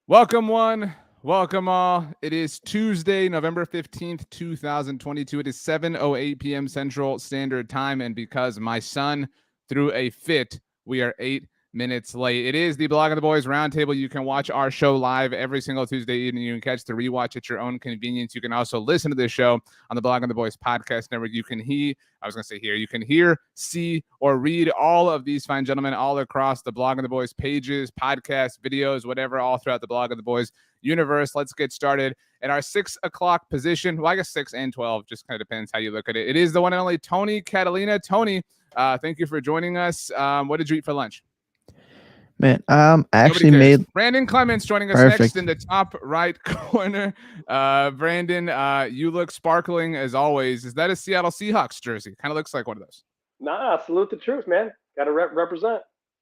Welcome one, welcome all. It is Tuesday, November 15th, 2022. It is 7:08 p.m. Central Standard Time, and because my son threw a fit, we are 8 minutes late. It is the Blog of the Boys Roundtable. You can watch our show live every single Tuesday evening. You can catch the rewatch at your own convenience. You can also listen to this show on the Blog of the Boys podcast network. You can you can hear, see, or read all of these fine gentlemen all across the Blog of the Boys pages, podcasts, videos, whatever, all throughout the Blog of the Boys universe. Let's get started at our 6 o'clock position. Well, I guess 6 and 12, just kind of depends how you look at it. It is the one and only Tony Catalina. Tony, thank you for joining us. What did you eat for lunch? Man, actually made Brandon Clements joining us next in the top right corner. Brandon, you look sparkling as always. Is that a Seattle Seahawks jersey? Kind of looks like one of those. Nah, salute the troops, man. Got to represent.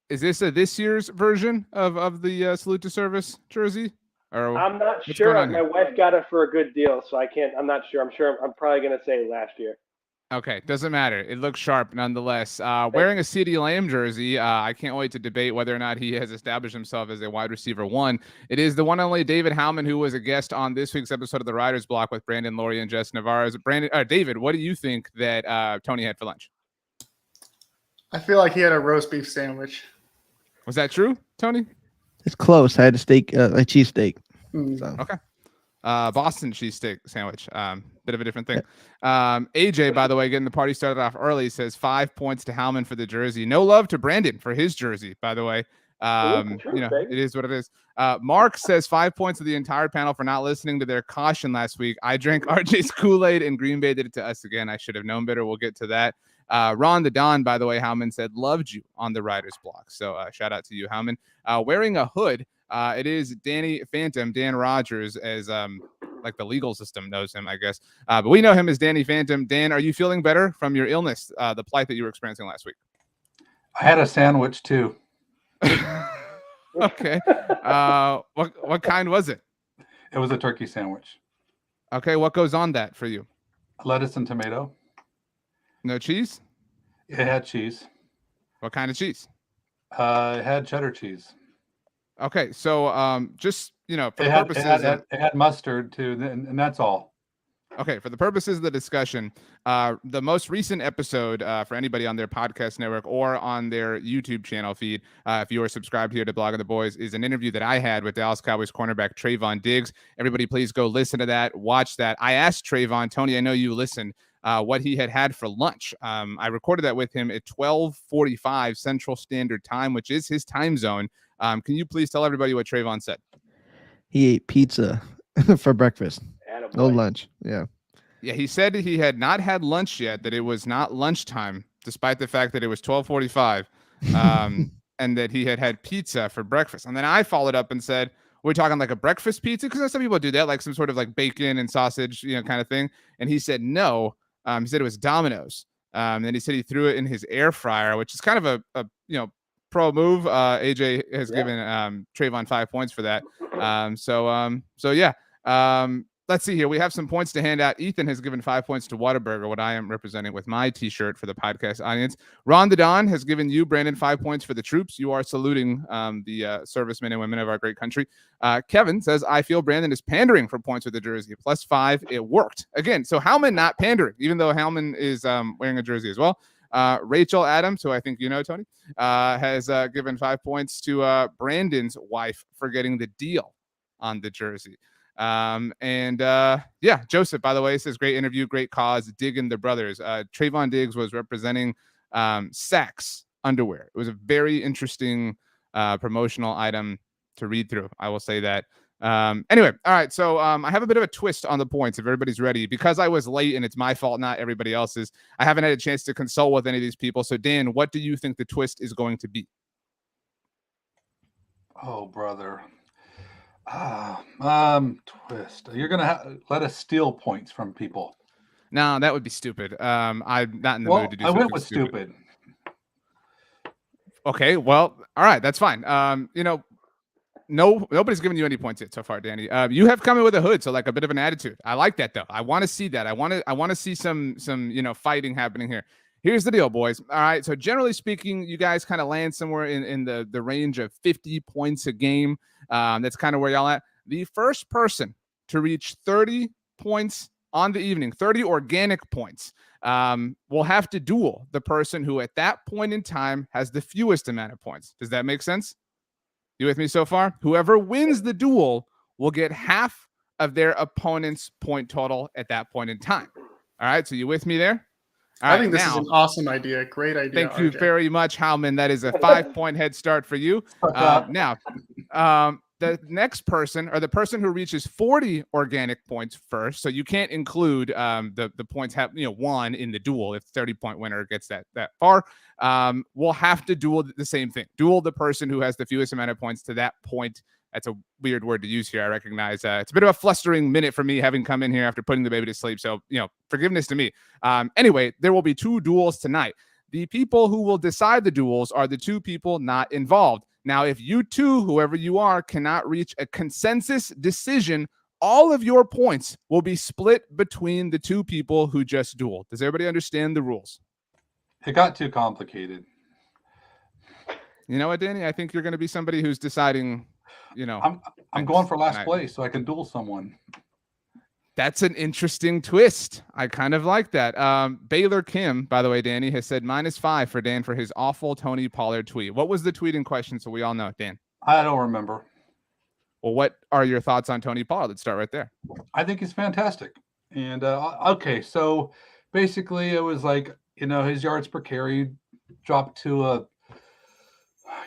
Is this this year's version of the salute to service jersey? Or I'm not sure. My wife got it for a good deal, so I can't. I'm not sure. I'm probably gonna say last year. Okay, doesn't matter. It looks sharp nonetheless. Wearing a CeeDee Lamb jersey, I can't wait to debate whether or not he has established himself as a wide receiver one. It is the one and only David Howman, who was a guest on this week's episode of the Riders Block with Brandon, Laurie, and Jess Navarez. David, what do you think that Tony had for lunch? I feel like he had a roast beef sandwich. Was that true, Tony? It's close. I had a cheesesteak. So. Okay. Boston cheesesteak sandwich. Bit of a different thing. AJ, by the way, getting the party started off early, says 5 points to Howman for the jersey. No love to Brandon for his jersey, by the way. It is what it is. Mark says 5 points to the entire panel for not listening to their caution last week. I drank RJ's Kool-Aid and Green Bay did it to us again. I should have known better. We'll get to that. Ron the Don, by the way, Howman said loved you on the Riders Block. So shout out to you, Howman. Wearing a hood. It is Danny Phantom, Dan Rogers, as like the legal system knows him, I guess. But we know him as Danny Phantom. Dan, are you feeling better from your illness, the plight that you were experiencing last week? I had a sandwich too. Okay. What kind was it? It was a turkey sandwich. Okay. What goes on that for you? Lettuce and tomato. No cheese? It had cheese. What kind of cheese? It had cheddar cheese. Okay, so just for the purposes, it had mustard too, and that's all. Okay, for the purposes of the discussion, the most recent episode for anybody on their podcast network or on their YouTube channel feed, if you are subscribed here to Blog of the Boys, is an interview that I had with Dallas Cowboys cornerback Trayvon Diggs. Everybody, please go listen to that, watch that. I asked Trayvon, Tony, I know you listened, what he had for lunch. I recorded that with him at 12:45 Central Standard Time, which is his time zone. Can you please tell everybody what Trayvon said? He ate pizza for breakfast. Attaboy. No lunch. Yeah. Yeah, he said he had not had lunch yet, that it was not lunchtime, despite the fact that it was 12:45, and that he had pizza for breakfast. And then I followed up and said, we're talking like a breakfast pizza? Because some people do that, like some sort of like bacon and sausage, kind of thing. And he said, no. He said it was Domino's. And he said he threw it in his air fryer, which is kind of a pro move. AJ has given Trayvon 5 points for that. Let's see here. We have some points to hand out. Ethan has given 5 points to Whataburger, what I am representing with my t-shirt for the podcast audience. Ron the Don has given you, Brandon, 5 points for the troops. You are saluting the servicemen and women of our great country. Kevin says, I feel Brandon is pandering for points with the jersey. +5. It worked. Again, so Howman not pandering, even though Howman is wearing a jersey as well. Rachel Adams, who I think you know, Tony, has given 5 points to Brandon's wife for getting the deal on the jersey. Joseph, by the way, says great interview, great cause, digging the brothers. Trayvon Diggs was representing Saks underwear. It was a very interesting promotional item to read through. I will say that. Anyway, all right. So I have a bit of a twist on the points if everybody's ready, because I was late and it's my fault, not everybody else's. I haven't had a chance to consult with any of these people. So Dan, what do you think the twist is going to be? Oh, brother. Twist. You're going to let us steal points from people. No, that would be stupid. I'm not in the mood to do I went with stupid. Okay, well, all right, that's fine. Nobody's given you any points yet so far, Danny. You have come in with a hood, so like a bit of an attitude. I like that though. I want to see that. I want to see some fighting happening here. here's the deal, boys. All right. So generally speaking, you guys kind of land somewhere in the range of 50 points a game. That's kind of where y'all at. The first person to reach 30 points on the evening, 30 organic points, will have to duel the person who at that point in time has the fewest amount of points. Does that make sense? You with me so far? Whoever wins the duel will get half of their opponent's point total at that point in time. All right. So you with me there? All I right, think this is now, an awesome idea. Great idea. thank you RJ. very much, Howman. That is a 5-point head start for you. Now, the next person, or the person who reaches 40 organic points first, so you can't include the points have one in the duel if 30-point winner gets that far, will have to duel the same thing. Duel the person who has the fewest amount of points to that point. That's a weird word to use here. I recognize it's a bit of a flustering minute for me having come in here after putting the baby to sleep. So, forgiveness to me. Anyway, there will be 2 duels tonight. The people who will decide the duels are the 2 people not involved. Now, if you two, whoever you are, cannot reach a consensus decision, all of your points will be split between the 2 people who just dueled. Does everybody understand the rules? It got too complicated. You know what, Danny? I think you're going to be somebody who's deciding, I'm going for last place so I can duel someone. That's an interesting twist. I kind of like that. Baylor Kim, by the way, Danny, has said -5 for Dan for his awful Tony Pollard tweet. What was the tweet in question so we all know, Dan? I don't remember. Well, what are your thoughts on Tony Pollard? Let's start right there. I think he's fantastic. And okay, so basically it was like, his yards per carry dropped to a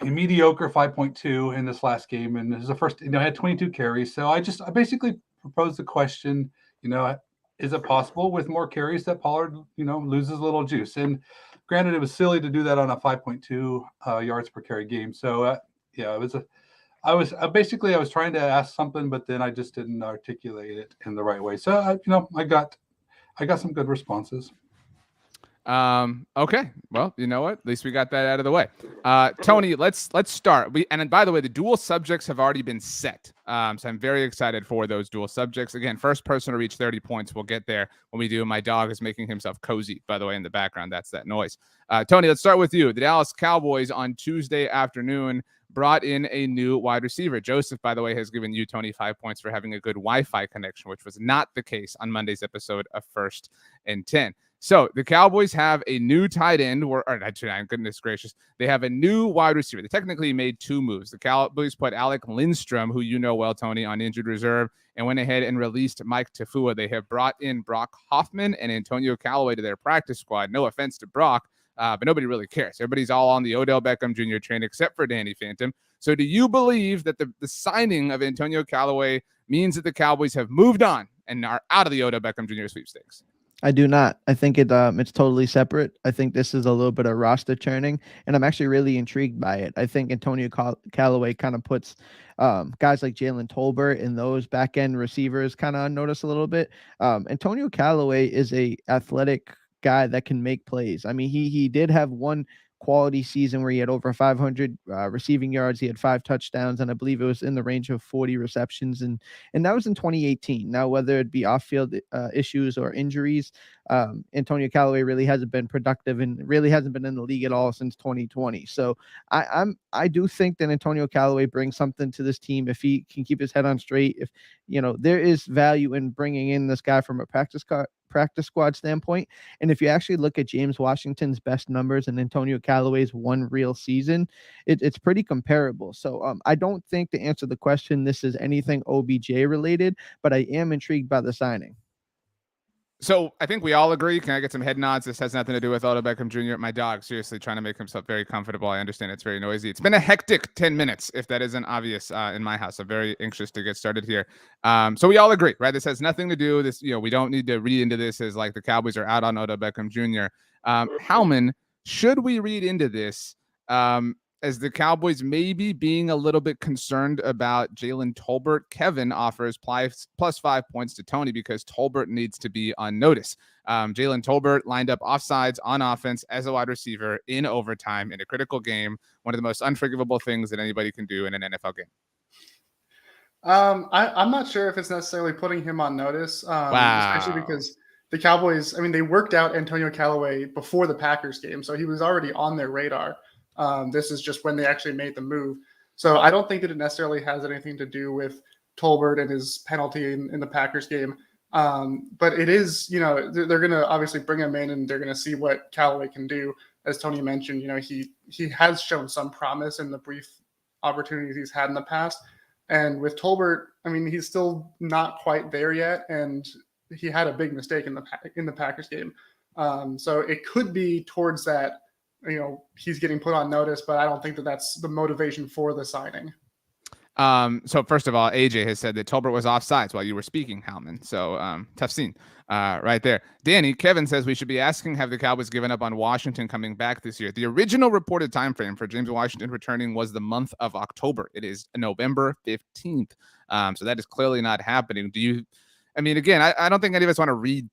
mediocre 5.2 in this last game. And this is the first, he had 22 carries. So I basically proposed the question, is it possible with more carries that Pollard, loses a little juice? And granted, it was silly to do that on a 5.2 yards per carry game. So I was trying to ask something, but then I just didn't articulate it in the right way. So I got some good responses. Okay. Well, you know what? At least we got that out of the way. Tony, let's start. And by the way, the dual subjects have already been set. So I'm very excited for those dual subjects. Again, first person to reach 30 points will get there when we do. My dog is making himself cozy, by the way, in the background. That's that noise. Tony, let's start with you. The Dallas Cowboys on Tuesday afternoon brought in a new wide receiver. Joseph, by the way, has given you, Tony, 5 points for having a good Wi-Fi connection, which was not the case on Monday's episode of 1st and 10. So the Cowboys have a new tight end, goodness gracious, they have a new wide receiver. They technically made 2 moves. The Cowboys put Alec Lindstrom, who you know well, Tony, on injured reserve, and went ahead and released Mike Tafua. They have brought in Brock Hoffman and Antonio Callaway to their practice squad. No offense to Brock, but nobody really cares. Everybody's all on the Odell Beckham Jr. train except for Danny Phantom. So do you believe that the signing of Antonio Callaway means that the Cowboys have moved on and are out of the Odell Beckham Jr. sweepstakes? I do not. I think it's totally separate. I think this is a little bit of roster churning, and I'm actually really intrigued by it. I think Antonio Callaway kind of puts guys like Jalen Tolbert and those back-end receivers kind of on notice a little bit. Antonio Callaway is a athletic guy that can make plays. I mean, he did have one quality season where he had over 500 receiving yards. He had 5 touchdowns, and I believe it was in the range of 40 receptions. And that was in 2018. Now, whether it be off-field issues or injuries, Antonio Callaway really hasn't been productive and really hasn't been in the league at all since 2020. So I do think that Antonio Callaway brings something to this team if he can keep his head on straight. If there is value in bringing in this guy from a practice squad standpoint. And if you actually look at James Washington's best numbers and Antonio Callaway's one real season, it's pretty comparable. So I don't think, to answer the question, this is anything OBJ related, but I am intrigued by the signing. So I think we all agree. Can I get some head nods? This has nothing to do with Odell Beckham Jr. My dog, seriously, trying to make himself very comfortable. I understand it's very noisy. It's been a hectic 10 minutes, if that isn't obvious, in my house. I'm very anxious to get started here. So we all agree, right? This has nothing to do with this. We don't need to read into this as like the Cowboys are out on Odell Beckham Jr. Howman, should we read into this as the Cowboys maybe being a little bit concerned about Jalen Tolbert? Kevin offers plus 5 points to Tony because Tolbert needs to be on notice. Jalen Tolbert lined up offsides on offense as a wide receiver in overtime in a critical game. One of the most unforgivable things that anybody can do in an NFL game. I'm not sure if it's necessarily putting him on notice, Wow. especially because the Cowboys, I mean, they worked out Antonio Callaway before the Packers game, so he was already on their radar. This is just when they actually made the move. So I don't think that it necessarily has anything to do with Tolbert and his penalty in the Packers game. But it is, they're going to obviously bring him in and they're going to see what Callaway can do. As Tony mentioned, he has shown some promise in the brief opportunities he's had in the past. And with Tolbert, I mean, he's still not quite there yet. And he had a big mistake in the Packers game. So it could be towards that, he's getting put on notice, but I don't think that that's the motivation for the signing. So first of all, AJ has said that Tolbert was offsides while you were speaking, Howman. So tough scene right there. Danny, Kevin says we should be asking, have the Cowboys given up on Washington coming back this year? The original reported time frame for James Washington returning was the month of October. It is November 15th. So that is clearly not happening. Again, I don't think any of us want to read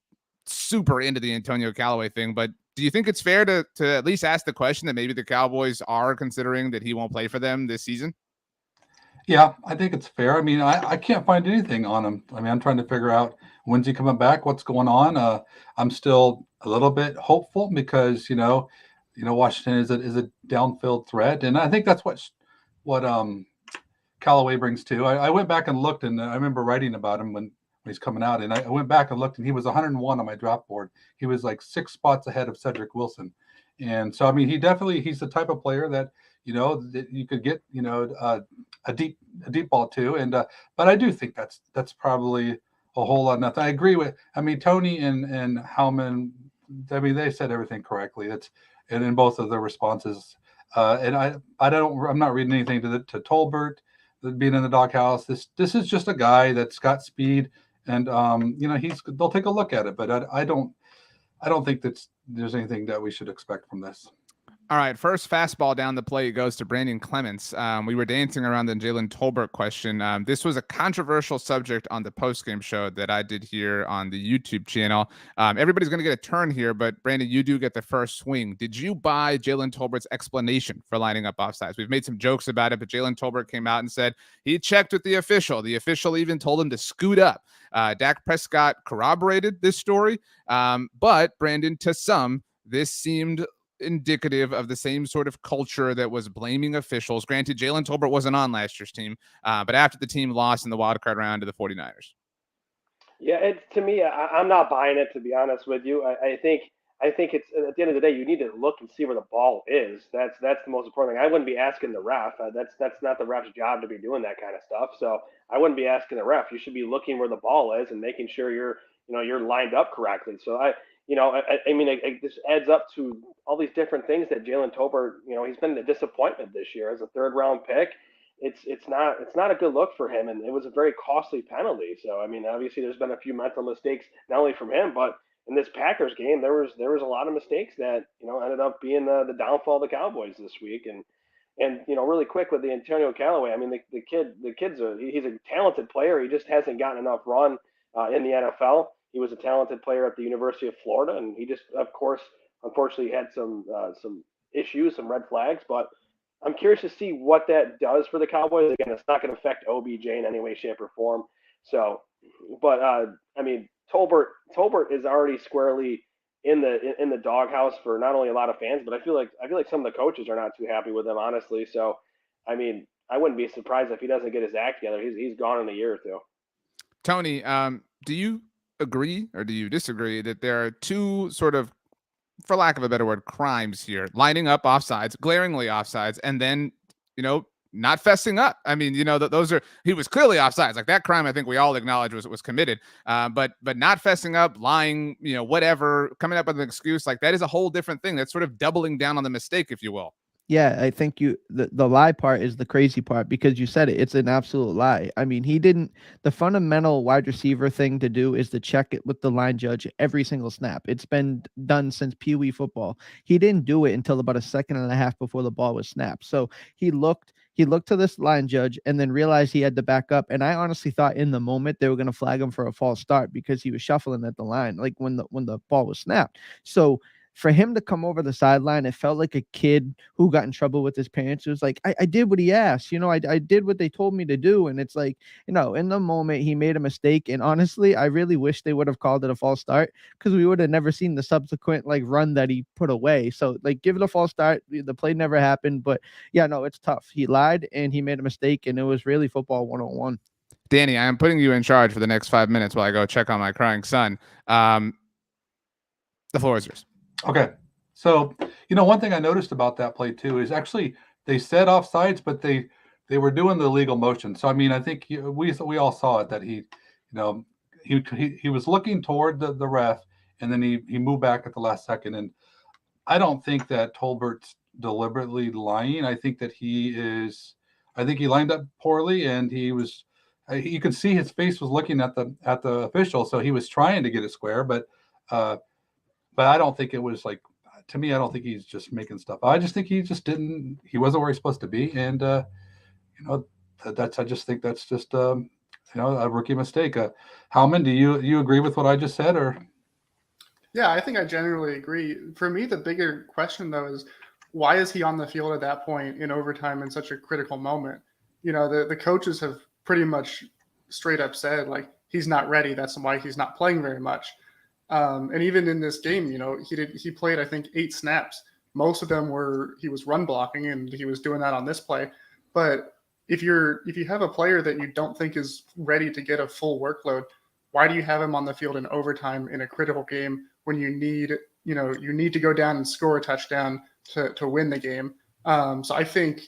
super into the Antonio Callaway thing, but do you think it's fair to at least ask the question that maybe the Cowboys are considering that he won't play for them this season? Yeah, I think it's fair. I mean, I can't find anything on him. I mean, I'm trying to figure out when's he coming back, what's going on. I'm still a little bit hopeful because Washington is a downfield threat, and I think that's what Callaway brings too. I went back and looked, and I remember writing about him when he's coming out, and I went back and looked, and he was 101 on my draft board. He was like 6 spots ahead of Cedric Wilson, and so I mean, he's the type of player that that you could get a deep ball too, and but I do think that's probably a whole lot of nothing. I agree with. I mean, Tony and Howman. I mean, they said everything correctly. And in both of their responses, and I'm not reading anything to Tolbert being in the doghouse. This is just a guy that's got speed, and they'll take a look at it. But I don't think there's anything that we should expect from this. All right, first fastball down the plate goes to Brandon Clements. We were dancing around the Jalen Tolbert question. This was a controversial subject on the postgame show that I did here on the YouTube channel. Everybody's going to get a turn here, but Brandon, you do get the first swing. Did you buy Jalen Tolbert's explanation for lining up offsides? We've made some jokes about it, but Jalen Tolbert came out and said he checked with the official. The official even told him to scoot up. Dak Prescott corroborated this story, but Brandon, to some, this seemed indicative of the same sort of culture that was blaming officials. Granted, Jalen Tolbert wasn't on last year's team, but after the team lost in the wildcard round to the 49ers. Yeah, to me, I'm not buying it, to be honest with you. I think it's, at the end of the day, you need to look and see where the ball is. That's the most important thing. I wouldn't be asking the ref. That's not the ref's job to be doing that kind of stuff. So I wouldn't be asking the ref. You should be looking where the ball is and making sure you're lined up correctly. So this adds up to all these different things that Jalen Tolbert, he's been a disappointment this year as a 3rd round pick. It's not a good look for him, and it was a very costly penalty. So I mean, obviously there's been a few mental mistakes not only from him, but in this Packers game there was a lot of mistakes that ended up being the downfall of the Cowboys this week. And really quick with the Antonio Callaway, I mean the kid's he's a talented player. He just hasn't gotten enough run in the NFL. He was a talented player at the University of Florida, and he just, of course, unfortunately had some issues, some red flags. But I'm curious to see what that does for the Cowboys. Again, it's not going to affect OBJ in any way, shape, or form. So, but Tolbert is already squarely in the doghouse for not only a lot of fans, but I feel like some of the coaches are not too happy with him, honestly. So, I mean, I wouldn't be surprised if he doesn't get his act together. He's gone in a year or two. Tony, do you agree or do you disagree that there are two sort of, for lack of a better word, crimes here? Lining up offsides, glaringly offsides, and then not fessing up. I mean, those are, he was clearly offsides. Like that crime, I think we all acknowledge was committed. But not fessing up, lying, whatever, coming up with an excuse, like that is a whole different thing. That's sort of doubling down on the mistake, if you will. Yeah, I think the lie part is the crazy part, because you said it. It's an absolute lie. I mean, the fundamental wide receiver thing to do is to check it with the line judge every single snap. It's been done since Pee Wee football. He didn't do it until about a second and a half before the ball was snapped. So he looked to this line judge and then realized he had to back up. And I honestly thought in the moment they were going to flag him for a false start because he was shuffling at the line, like when the ball was snapped. So for him to come over the sideline, it felt like a kid who got in trouble with his parents. It was like, I did what he asked, I did what they told me to do. And it's like, in the moment he made a mistake. And honestly, I really wish they would have called it a false start, because we would have never seen the subsequent run that he put away. So give it a false start. The play never happened, but yeah, no, it's tough. He lied and he made a mistake, and it was really football 101. Danny, I am putting you in charge for the next 5 minutes while I go check on my crying son. The floor is yours. Okay. So, one thing I noticed about that play too is actually they said offsides, but they were doing the illegal motion. So, I mean, I think we all saw it, that he was looking toward the ref, and then he moved back at the last second. And I don't think that Tolbert's deliberately lying. I think that he lined up poorly, and you could see his face was looking at the official. So he was trying to get it square, but I don't think it was to me, I don't think he's just making stuff. I just think he wasn't where he's supposed to be. And, I just think that's just, a rookie mistake. Howman, do you agree with what I just said, or? Yeah, I think I generally agree. For me, the bigger question though is, why is he on the field at that point in overtime in such a critical moment? The coaches have pretty much straight up said he's not ready. That's why he's not playing very much. And even in this game, he played, I think, 8 snaps. Most of them he was run blocking, and he was doing that on this play. But if you have a player that you don't think is ready to get a full workload, why do you have him on the field in overtime in a critical game when you need to go down and score a touchdown to win the game? So I think,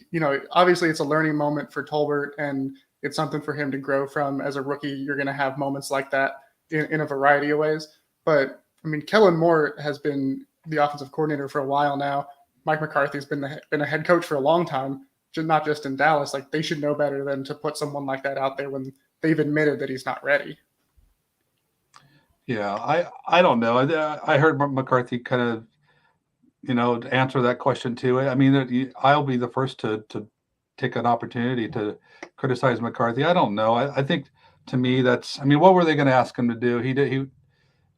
obviously it's a learning moment for Tolbert, and it's something for him to grow from. As a rookie, you're going to have moments like that in a variety of ways. But, I mean, Kellen Moore has been the offensive coordinator for a while now. Mike McCarthy's been a head coach for a long time, not just in Dallas. They should know better than to put someone like that out there when they've admitted that he's not ready. Yeah, I don't know. I heard McCarthy kind of, answer that question too. I mean, I'll be the first to take an opportunity to criticize McCarthy. I don't know. I think, to me, what were they going to ask him to do?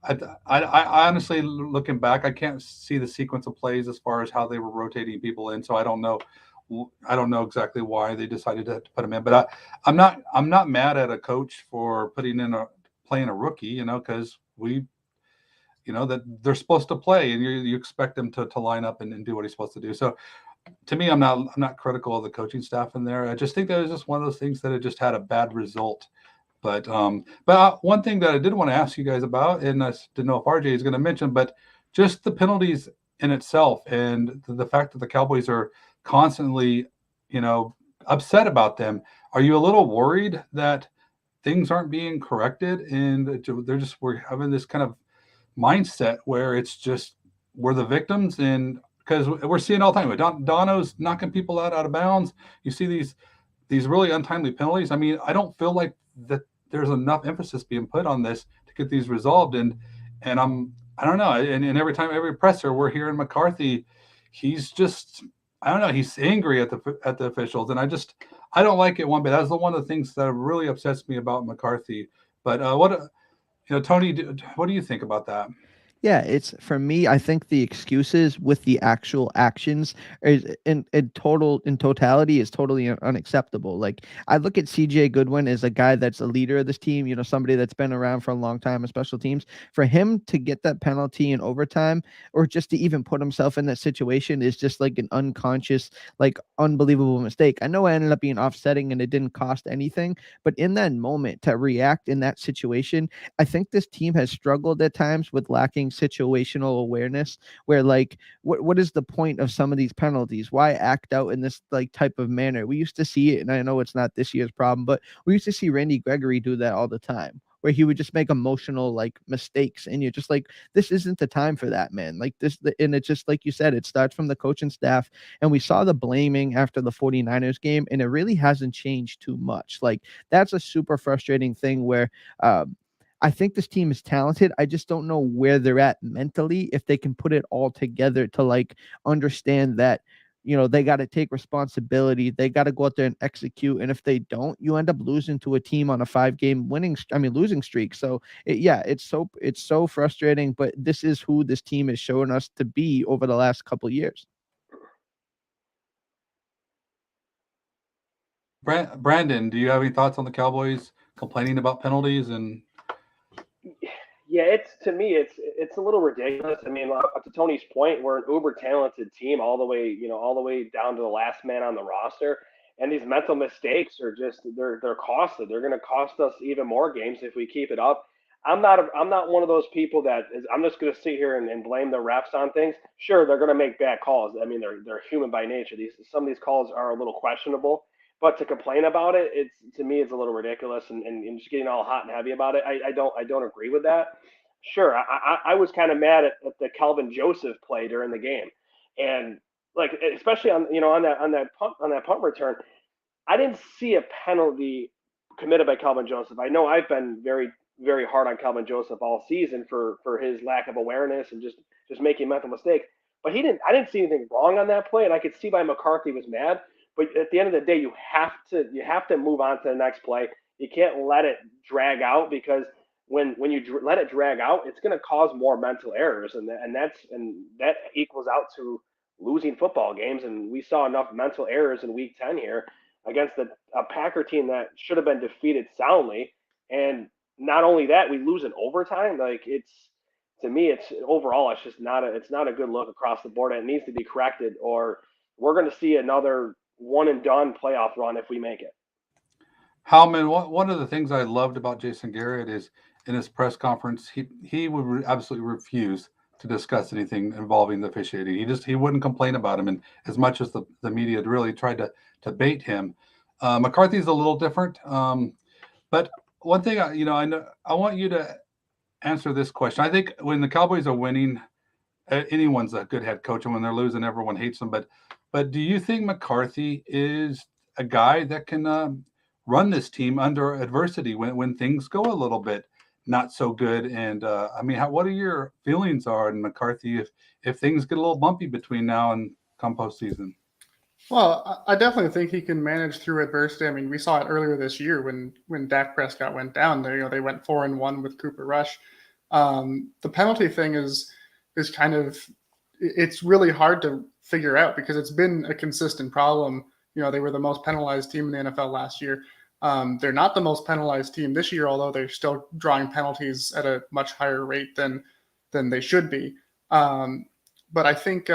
I honestly, looking back, I can't see the sequence of plays as far as how they were rotating people in. So I don't know exactly why they decided to put him in. But I'm not mad at a coach for playing a rookie, because that they're supposed to play, and you expect them to line up and do what he's supposed to do. So to me, I'm not critical of the coaching staff in there. I just think that was just one of those things that it just had a bad result. But one thing that I did want to ask you guys about, and I didn't know if RJ is going to mention, but just the penalties in itself, and the fact that the Cowboys are constantly, upset about them. Are you a little worried that things aren't being corrected, and we're having this kind of mindset where it's just we're the victims? And because we're seeing all the time, Dono's knocking people out of bounds. You see these really untimely penalties. I mean, I don't feel like that there's enough emphasis being put on this to get these resolved. And I don't know. And every presser we're hearing McCarthy, he's just, I don't know. He's angry at the officials. And I don't like it one bit. That's one of the things that really upsets me about McCarthy. But Tony, what do you think about that? Yeah, it's, for me, I think the excuses with the actual actions is in totality is totally unacceptable. I look at CJ Goodwin as a guy that's a leader of this team, somebody that's been around for a long time in special teams. For him to get that penalty in overtime, or just to even put himself in that situation, is just an unconscious, unbelievable mistake. I know it ended up being offsetting and it didn't cost anything, but in that moment, to react in that situation, I think this team has struggled at times with lacking situational awareness, where what is the point of some of these penalties? Why act out in this type of manner? We used to see it, and I know it's not this year's problem, but we used to see Randy Gregory do that all the time, where he would just make emotional mistakes, and you're just this isn't the time for that, man. And it's just like you said, it starts from the coaching staff, and we saw the blaming after the 49ers game, and it really hasn't changed too much. That's a super frustrating thing where I think this team is talented. I just don't know where they're at mentally, if they can put it all together to understand that they got to take responsibility. They got to go out there and execute. And if they don't, you end up losing to a team on a 5-game losing streak. So it's so frustrating, but this is who this team is showing us to be over the last couple of years. Brandon, do you have any thoughts on the Cowboys complaining about penalties? And yeah, to me, it's a little ridiculous. I mean, to Tony's point, we're an uber talented team all the way down to the last man on the roster. And these mental mistakes are just they're costly. They're going to cost us even more games if we keep it up. I'm not one of those people I'm just going to sit here and blame the refs on things. Sure, they're going to make bad calls. I mean, they're human by nature. Some of these calls are a little questionable. But to complain about it, to me, it's a little ridiculous, and just getting all hot and heavy about it. I don't agree with that. Sure, I was kind of mad at the Calvin Joseph play during the game, and like especially on that punt return, I didn't see a penalty committed by Calvin Joseph. I know I've been very very hard on Calvin Joseph all season for his lack of awareness and just making mental mistakes, but I didn't see anything wrong on that play, and I could see why McCarthy was mad. But at the end of the day, you have to move on to the next play. You can't let it drag out, because when you let it drag out, it's going to cause more mental errors, and that equals out to losing football games. And we saw enough mental errors in Week 10 here against a Packer team that should have been defeated soundly. And not only that, we lose in overtime. Like to me, it's overall, it's just not a good look across the board. And it needs to be corrected, or we're going to see another one and done playoff run if we make it. Howman, one of the things I loved about Jason Garrett is in his press conference, he would absolutely refuse to discuss anything involving the officiating. He wouldn't complain about him, and as much as the media had really tried to bait him. McCarthy's a little different, but one thing I want you to answer this question. I think when the Cowboys are winning, anyone's a good head coach, and when they're losing, everyone hates them. But do you think McCarthy is a guy that can run this team under adversity when things go a little bit not so good? And what are your feelings on McCarthy if things get a little bumpy between now and come postseason? Well, I definitely think he can manage through adversity. I mean, we saw it earlier this year when Dak Prescott went down. They went 4-1 with Cooper Rush. The penalty thing is kind of, it's really hard to figure out because it's been a consistent problem. They were the most penalized team in the NFL last year. They're not the most penalized team this year, although they're still drawing penalties at a much higher rate than they should be. But I think,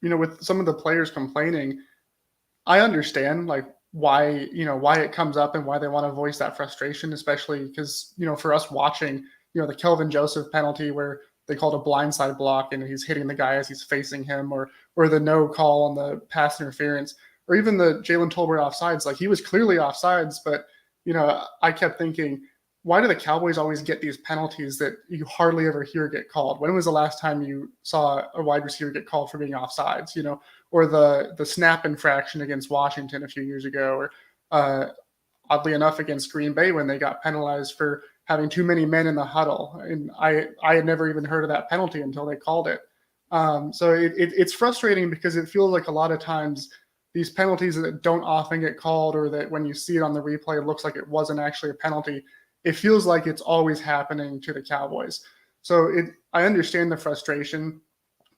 with some of the players complaining, I understand why it comes up and why they want to voice that frustration, especially because, for us watching, the Kelvin Joseph penalty where they called a blindside block and he's hitting the guy as he's facing him, or the no call on the pass interference, or even the Jalen Tolbert offsides. He was clearly offsides, but, I kept thinking, why do the Cowboys always get these penalties that you hardly ever hear get called? When was the last time you saw a wide receiver get called for being offsides, or the snap infraction against Washington a few years ago, or oddly enough against Green Bay when they got penalized for having too many men in the huddle. And I had never even heard of that penalty until they called it. So it's frustrating because it feels like a lot of times these penalties that don't often get called, or that when you see it on the replay, it looks like it wasn't actually a penalty. It feels like it's always happening to the Cowboys. So I understand the frustration,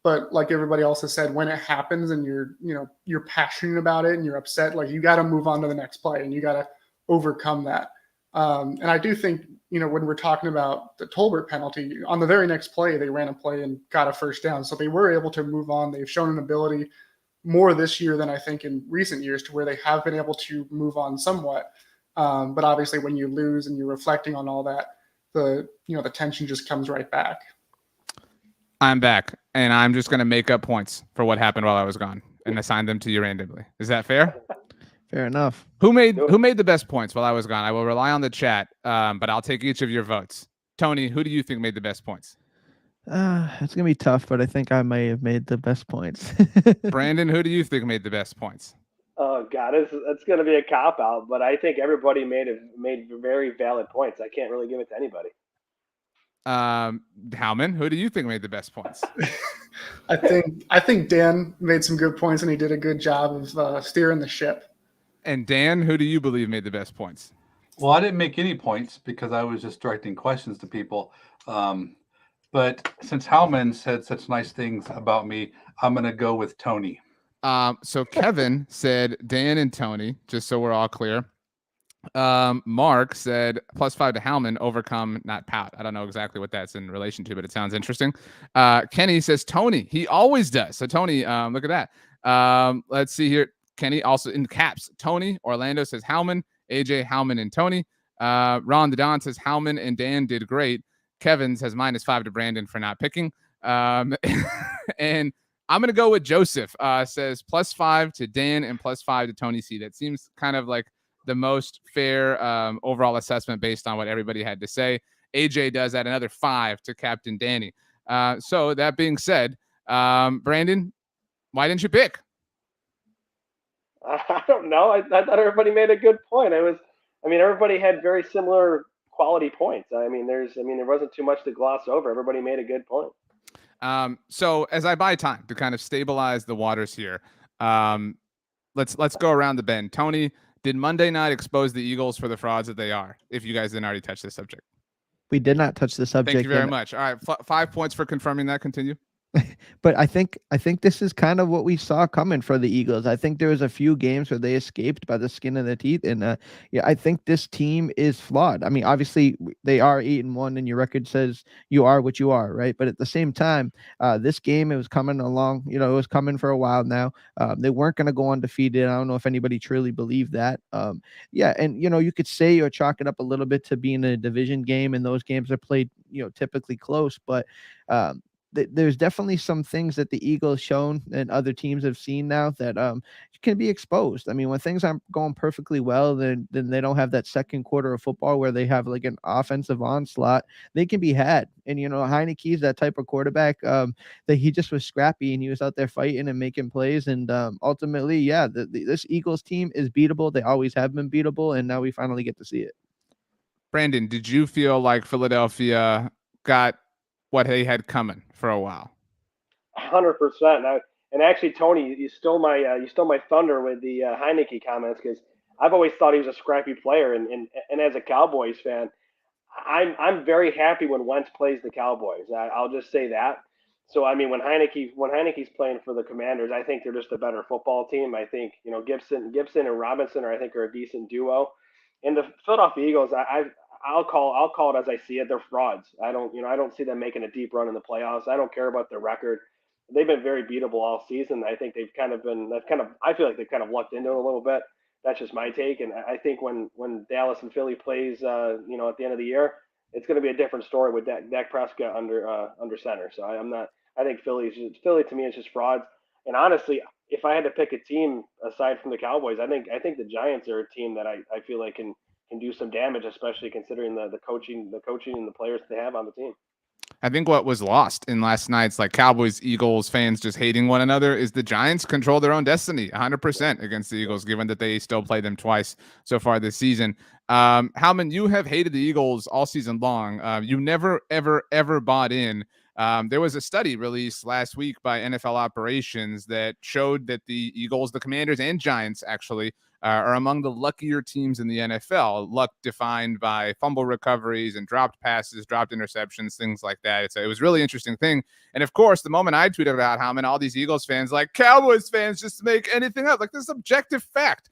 but like everybody else has said, when it happens and you're passionate about it and you're upset, you got to move on to the next play and you got to overcome that. And I do think, when we're talking about the Tolbert penalty, on the very next play, they ran a play and got a first down. So they were able to move on. They've shown an ability more this year than I think in recent years to where they have been able to move on somewhat. But obviously when you lose and you're reflecting on all that, the tension just comes right back. I'm back, and I'm just going to make up points for what happened while I was gone and assign them to you randomly. Is that fair? Fair enough. Who made the best points while I was gone? I will rely on the chat, but I'll take each of your votes. Tony, who do you think made the best points? It's going to be tough, but I think I may have made the best points. Brandon, who do you think made the best points? Oh God, it's going to be a cop out, but I think everybody made very valid points. I can't really give it to anybody. Howman, who do you think made the best points? I think Dan made some good points, and he did a good job of steering the ship. And Dan, who do you believe made the best points? Well, I didn't make any points because I was just directing questions to people. But since Howman said such nice things about me, I'm going to go with Tony. So Kevin said Dan and Tony, just so we're all clear. Mark said +5 to Howman, overcome, not pout. I don't know exactly what that's in relation to, but it sounds interesting. Kenny says Tony. He always does. So Tony, look at that. Let's see here. Kenny also in caps. Tony. Orlando says Howman. AJ, Howman, and Tony. Ron the Don says Howman and Dan did great. Kevin says -5 to Brandon for not picking. And I'm going to go with Joseph. Says +5 to Dan and +5 to Tony C. That seems kind of like the most fair overall assessment based on what everybody had to say. AJ does add another 5 to Captain Danny. So that being said, Brandon, why didn't you pick? I don't know. I thought everybody made a good point. Everybody had very similar quality points. There wasn't too much to gloss over. Everybody made a good point. So as I buy time to kind of stabilize the waters here, let's go around the bend. Tony, did Monday night expose the Eagles for the frauds that they are? If you guys didn't already touch the subject. We did not touch the subject. Thank you very much. All right, 5 points for confirming that. Continue. But I think this is kind of what we saw coming for the Eagles. I think there was a few games where they escaped by the skin of their teeth, and I think this team is flawed. I mean, obviously they are 8-1, and your record says you are what you are, right? But at the same time, this game, it was coming along. It was coming for a while now. They weren't going to go undefeated. I don't know if anybody truly believed that. And you could say you're chalking up a little bit to being a division game, and those games are played, typically close, but there's definitely some things that the Eagles shown and other teams have seen now that can be exposed. I mean, when things aren't going perfectly well, then they don't have that second quarter of football where they have like an offensive onslaught. They can be had. And, Heineke's that type of quarterback that he just was scrappy and he was out there fighting and making plays. And ultimately, this Eagles team is beatable. They always have been beatable. And now we finally get to see it. Brandon, did you feel like Philadelphia got what they had coming for a while? 100%. And actually, Tony, you stole my thunder with the Heineke comments, because I've always thought he was a scrappy player, and as a Cowboys fan, I'm very happy when Wentz plays the Cowboys. I'll just say that. So when Heineke's playing for the Commanders, I think they're just a better football team. I think Gibson and Robinson are a decent duo. And the Philadelphia Eagles, I'll call it as I see it. They're frauds. I don't see them making a deep run in the playoffs. I don't care about their record. They've been very beatable all season. I think I feel like they've kind of lucked into it a little bit. That's just my take. And I think when Dallas and Philly plays, at the end of the year, it's going to be a different story with Dak Prescott under center. So I think Philly to me is just frauds. And honestly, if I had to pick a team aside from the Cowboys, I think the Giants are a team that I feel like can do some damage, especially considering the coaching and the players they have on the team. I think what was lost in last night's Cowboys, Eagles fans just hating one another is the Giants control their own destiny 100% against the Eagles, given that they still played them twice so far this season. Howman, you have hated the Eagles all season long. You never, ever, ever bought in. There was a study released last week by NFL Operations that showed that the Eagles, the Commanders, and Giants actually are among the luckier teams in the NFL. Luck defined by fumble recoveries and dropped passes, dropped interceptions, things like that. It was a really interesting thing. And of course, the moment I tweeted about Howman, all these Eagles fans, Cowboys fans, just make anything up. This is objective fact.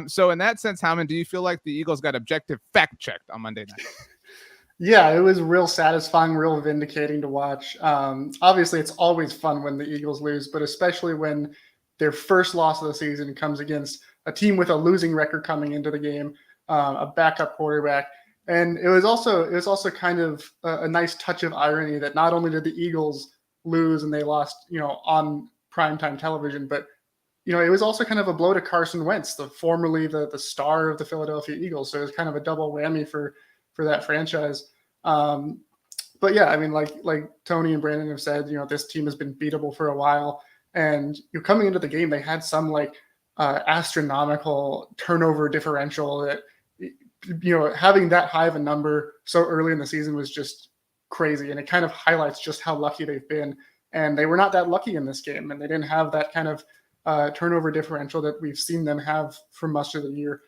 So in that sense, Howman, do you feel like the Eagles got objective fact checked on Monday night? Yeah, it was real satisfying, real vindicating to watch. Obviously, it's always fun when the Eagles lose, but especially when their first loss of the season comes against a team with a losing record coming into the game, a backup quarterback. And it was also kind of a nice touch of irony that not only did the Eagles lose and they lost, on primetime television, but it was also kind of a blow to Carson Wentz, formerly the star of the Philadelphia Eagles. So it was kind of a double whammy for that franchise. But yeah, like Tony and Brandon have said, this team has been beatable for a while. And coming into the game, they had some astronomical turnover differential that, having that high of a number so early in the season was just crazy. And it kind of highlights just how lucky they've been. And they were not that lucky in this game. And they didn't have that kind of turnover differential that we've seen them have for much of the year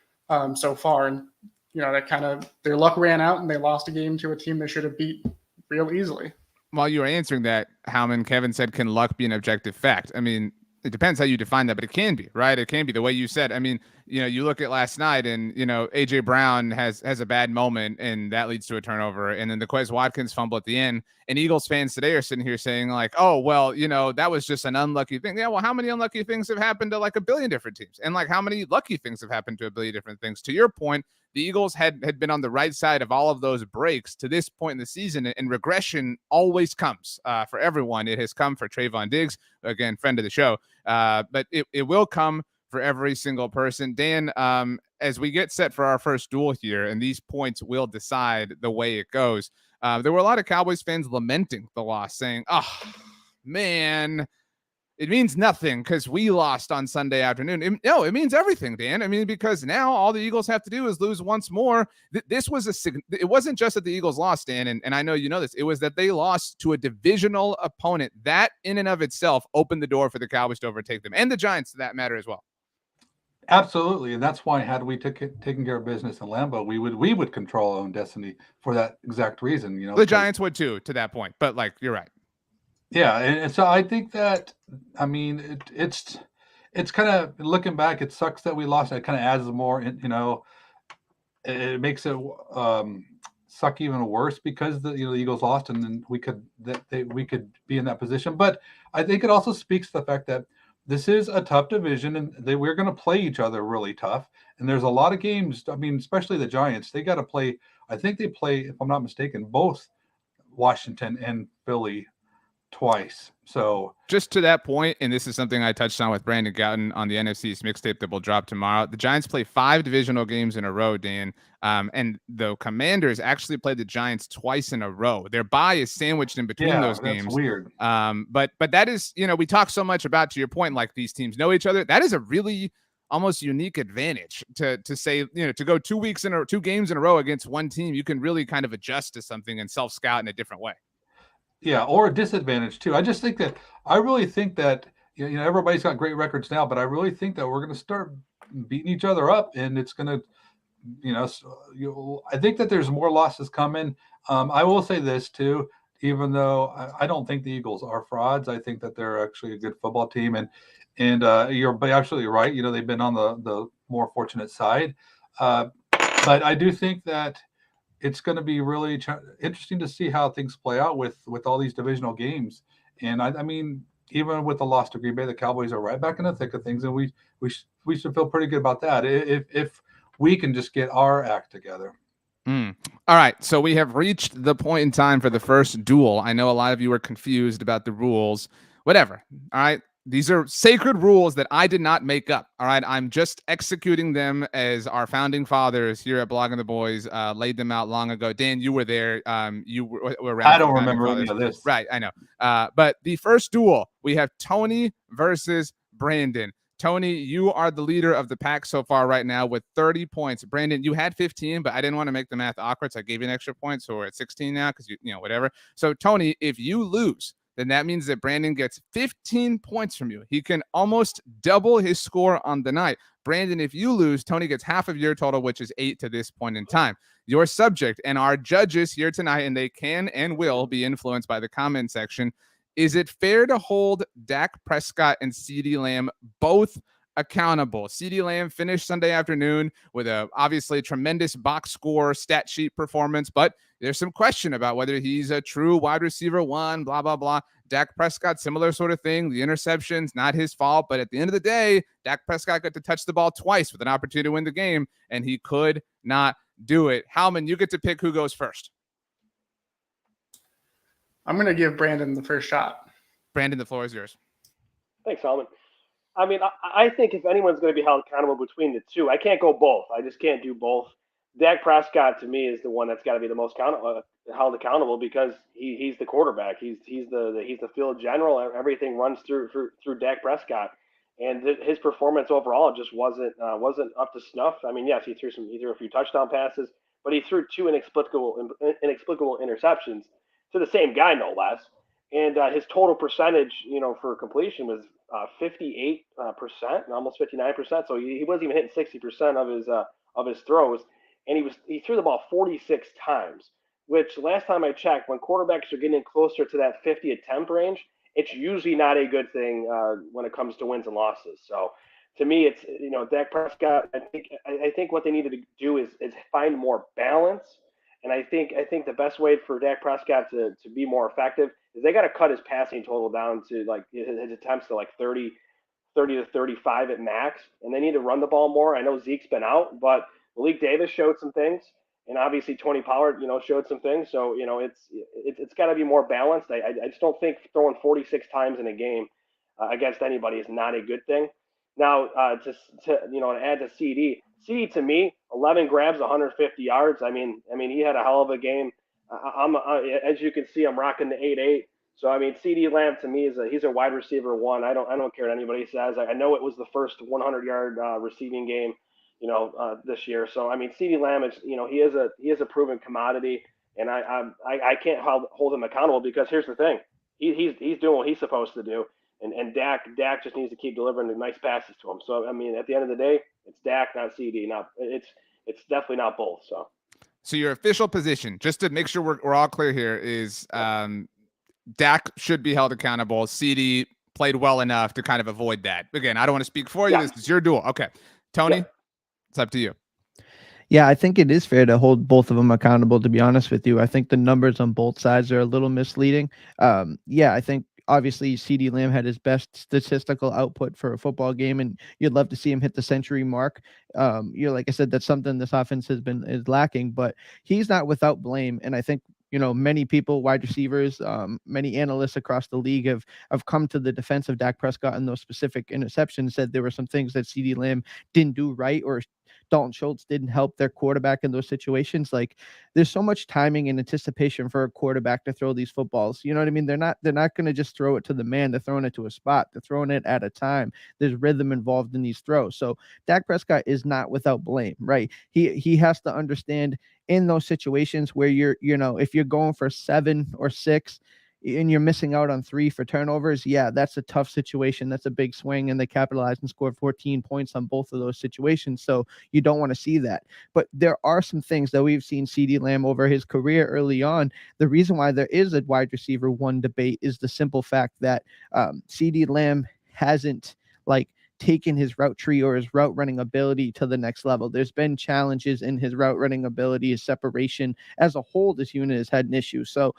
so far. And, that kind of their luck ran out and they lost a game to a team they should have beat real easily. While you were answering that, Howman, Kevin said, can luck be an objective fact? I mean, it depends how you define that, but it can be, right? It can be the way you said. I mean, you look at last night and, AJ Brown has a bad moment and that leads to a turnover. And then the Quez Watkins fumble at the end, and Eagles fans today are sitting here saying like, oh, well, that was just an unlucky thing. Yeah. Well, how many unlucky things have happened to like a billion different teams? And like how many lucky things have happened to a billion different things? To your point, the Eagles had been on the right side of all of those breaks to this point in the season, and regression always comes for everyone. It has come for Trayvon Diggs, again, friend of the show, but it will come for every single person. Dan, as we get set for our first duel here, and these points will decide the way it goes, there were a lot of Cowboys fans lamenting the loss, saying, oh, man, it means nothing because we lost on Sunday afternoon. It means everything, Dan. I mean, because now all the Eagles have to do is lose once more. This was it wasn't just that the Eagles lost, Dan, and I know you know this. It was that they lost to a divisional opponent. That in and of itself opened the door for the Cowboys to overtake them, and the Giants to that matter as well. Absolutely, and that's why had we taken care of business in Lambeau, we would control our own destiny for that exact reason. The Giants would too to that point, but like you're right. Yeah, and so I think that, I mean, it's kind of looking back. It sucks that we lost. It kind of adds more, it makes it suck even worse because the Eagles lost, and then we could be in that position. But I think it also speaks to the fact that this is a tough division, and we're going to play each other really tough. And there's a lot of games. I mean, especially the Giants, they got to play. I think they play, if I'm not mistaken, both Washington and Philly twice. So just to that point, and this is something I touched on with Brandon Gouton on the NFC East mixtape that will drop tomorrow. The Giants play 5 divisional games in a row, Dan, and the Commanders actually played the Giants twice in a row. Their bye is sandwiched in between those games. Weird. But that is, we talk so much about, to your point, like these teams know each other. That is a really almost unique advantage to say, to go 2 games in a row against one team. You can really kind of adjust to something and self-scout in a different way. Yeah, or a disadvantage too. I really think that everybody's got great records now, but I really think that we're going to start beating each other up, and it's going to, I think that there's more losses coming. I will say this too, even though I don't think the Eagles are frauds, I think that they're actually a good football team, and you're absolutely right. They've been on the more fortunate side, but I do think that it's going to be really interesting to see how things play out with all these divisional games. And I mean, even with the loss to Green Bay, the Cowboys are right back in the thick of things, and we should feel pretty good about that if we can just get our act together. All right, so we have reached the point in time for the first duel. I know a lot of you are confused about the rules. Whatever. All right. These are sacred rules that I did not make up. All right. I'm just executing them as our founding fathers here at Blogging the Boys laid them out long ago. Dan, you were there. You were around. I don't remember any of this. Right. I know. But the first duel, we have Tony versus Brandon. Tony, you are the leader of the pack so far right now with 30 points. Brandon, you had 15, but I didn't want to make the math awkward, so I gave you an extra point. So we're at 16 now because, whatever. So, Tony, if you lose, then that means that Brandon gets 15 points from you. He can almost double his score on the night. Brandon, if you lose, Tony gets half of your total, which is 8 to this point in time. Your subject and our judges here tonight, and they can and will be influenced by the comment section. Is it fair to hold Dak Prescott and CeeDee Lamb both accountable? CeeDee Lamb finished Sunday afternoon with a obviously tremendous box score stat sheet performance, but there's some question about whether he's a true wide receiver one, blah, blah, blah. Dak Prescott, similar sort of thing. The interceptions, not his fault, but at the end of the day, Dak Prescott got to touch the ball twice with an opportunity to win the game, and he could not do it. Howman, you get to pick who goes first. I'm going to give Brandon the first shot. Brandon, the floor is yours. Thanks, Howman. I mean, I think if anyone's going to be held accountable between the two, I can't go both. I just can't do both. Dak Prescott, to me, is the one that's got to be the most held accountable because he's the quarterback. He's the field general. Everything runs through Dak Prescott, and his performance overall just wasn't up to snuff. I mean, yes, he threw a few touchdown passes, but he threw 2 inexplicable interceptions. to the same guy, no less. And his total percentage, for completion was 58%, almost 59%. So he wasn't even hitting 60% of his throws, and he threw the ball 46 times. Which last time I checked, when quarterbacks are getting closer to that 50 attempt range, it's usually not a good thing when it comes to wins and losses. So to me, it's Dak Prescott. I think what they needed to do is find more balance. And I think the best way for Dak Prescott to be more effective is they got to cut his passing total down to like his attempts to like 30 to 35 at max, and they need to run the ball more. I know Zeke's been out, but Malik Davis showed some things, and obviously Tony Pollard, showed some things. So it's got to be more balanced. I just don't think throwing 46 times in a game against anybody is not a good thing. Now to add to CeeDee. CeeDee, to me, 11 grabs, 150 yards. I mean, he had a hell of a game. As you can see, I'm rocking the 8-8. So I mean, CeeDee Lamb to me he's a wide receiver one. I don't care what anybody says. I know it was the first 100-yard receiving game, this year. So I mean, CeeDee Lamb is he is a proven commodity, and I can't hold him accountable because here's the thing, he's doing what he's supposed to do. And Dak just needs to keep delivering the nice passes to him. So I mean, at the end of the day, it's Dak, not CeeDee. Now it's definitely not both. So your official position, just to make sure we're all clear here, is Dak should be held accountable. CeeDee played well enough to kind of avoid that. Again, I don't want to speak for you. Yeah. This is your duel. Okay, Tony, It's up to you. Yeah, I think it is fair to hold both of them accountable, to be honest with you. I think the numbers on both sides are a little misleading. I think obviously CeeDee Lamb had his best statistical output for a football game, and you'd love to see him hit the century mark. Like I said, that's something this offense is lacking, but he's not without blame. And I think, many people, wide receivers, many analysts across the league have come to the defense of Dak Prescott and those specific interceptions, said there were some things that CeeDee Lamb didn't do right, or Dalton Schultz didn't help their quarterback in those situations. Like, there's so much timing and anticipation for a quarterback to throw these footballs. You know what I mean? They're not going to just throw it to the man. They're throwing it to a spot. They're throwing it at a time. There's rhythm involved in these throws. So Dak Prescott is not without blame, right? He has to understand in those situations where if you're going for 7 or 6 and you're missing out on 3 for turnovers, yeah, that's a tough situation. That's a big swing, and they capitalized and scored 14 points on both of those situations. So you don't want to see that. But there are some things that we've seen CeeDee Lamb over his career early on. The reason why there is a wide receiver one debate is the simple fact that CeeDee Lamb hasn't taken his route tree or his route running ability to the next level. There's been challenges in his route running ability, his separation. As a whole, this unit has had an issue. So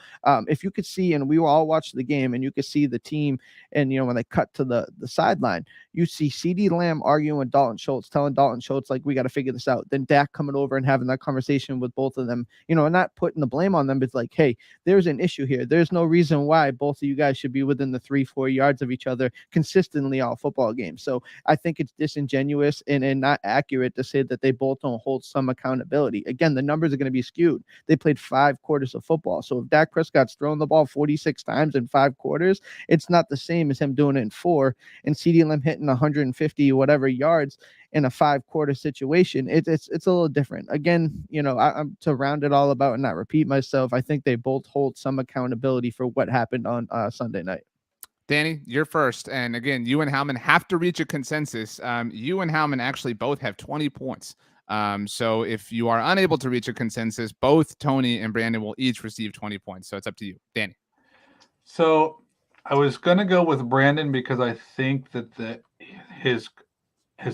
if you could see, and we all watched the game, and you could see the team, and when they cut to the sideline, you see CeeDee Lamb arguing with Dalton Schultz, telling Dalton Schultz, we got to figure this out. Then Dak coming over and having that conversation with both of them, and not putting the blame on them. It's like, hey, there's an issue here. There's no reason why both of you guys should be within the 3-4 yards of each other consistently all football games. So I think it's disingenuous and not accurate to say that they both don't hold some accountability. Again, the numbers are going to be skewed. They played 5 quarters of football. So if Dak Prescott's throwing the ball 46 times in 5 quarters, it's not the same as him doing it in 4. And CeeDee Lamb hitting 150 whatever yards in a 5-quarter situation. It's a little different. Again, I'm to round it all about and not repeat myself. I think they both hold some accountability for what happened on Sunday night. Danny, you're first. And again, you and Howman have to reach a consensus. You and Howman actually both have 20 points. So if you are unable to reach a consensus, both Tony and Brandon will each receive 20 points. So it's up to you. Danny. So I was going to go with Brandon because I think that his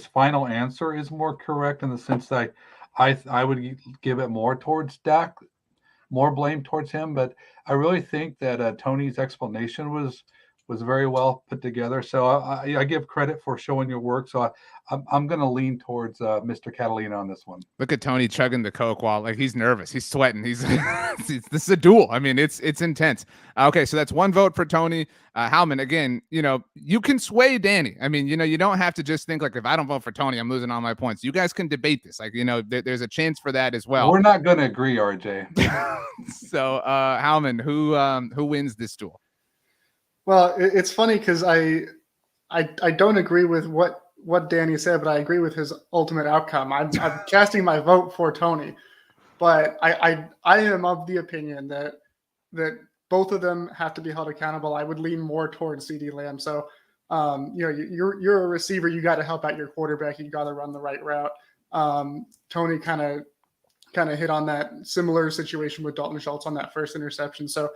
final answer is more correct in the sense that I would give it more towards Dak, more blame towards him. But I really think that Tony's explanation was very well put together. So I give credit for showing your work. So I'm going to lean towards Mr. Catalina on this one. Look at Tony chugging the Coke while he's nervous. He's sweating. This is a duel. I mean, it's intense. Okay, so that's 1 vote for Tony. Howman, again, you can sway Danny. I mean, you don't have to just think if I don't vote for Tony, I'm losing all my points. You guys can debate this. There's a chance for that as well. We're not going to agree, RJ. So, Howman, who wins this duel? Well, it's funny because I don't agree with what Danny said, but I agree with his ultimate outcome. I'm casting my vote for Tony, but I am of the opinion that both of them have to be held accountable. I would lean more towards CeeDee Lamb. So, you're a receiver. You got to help out your quarterback. You got to run the right route. Tony kind of hit on that similar situation with Dalton Schultz on that first interception. So,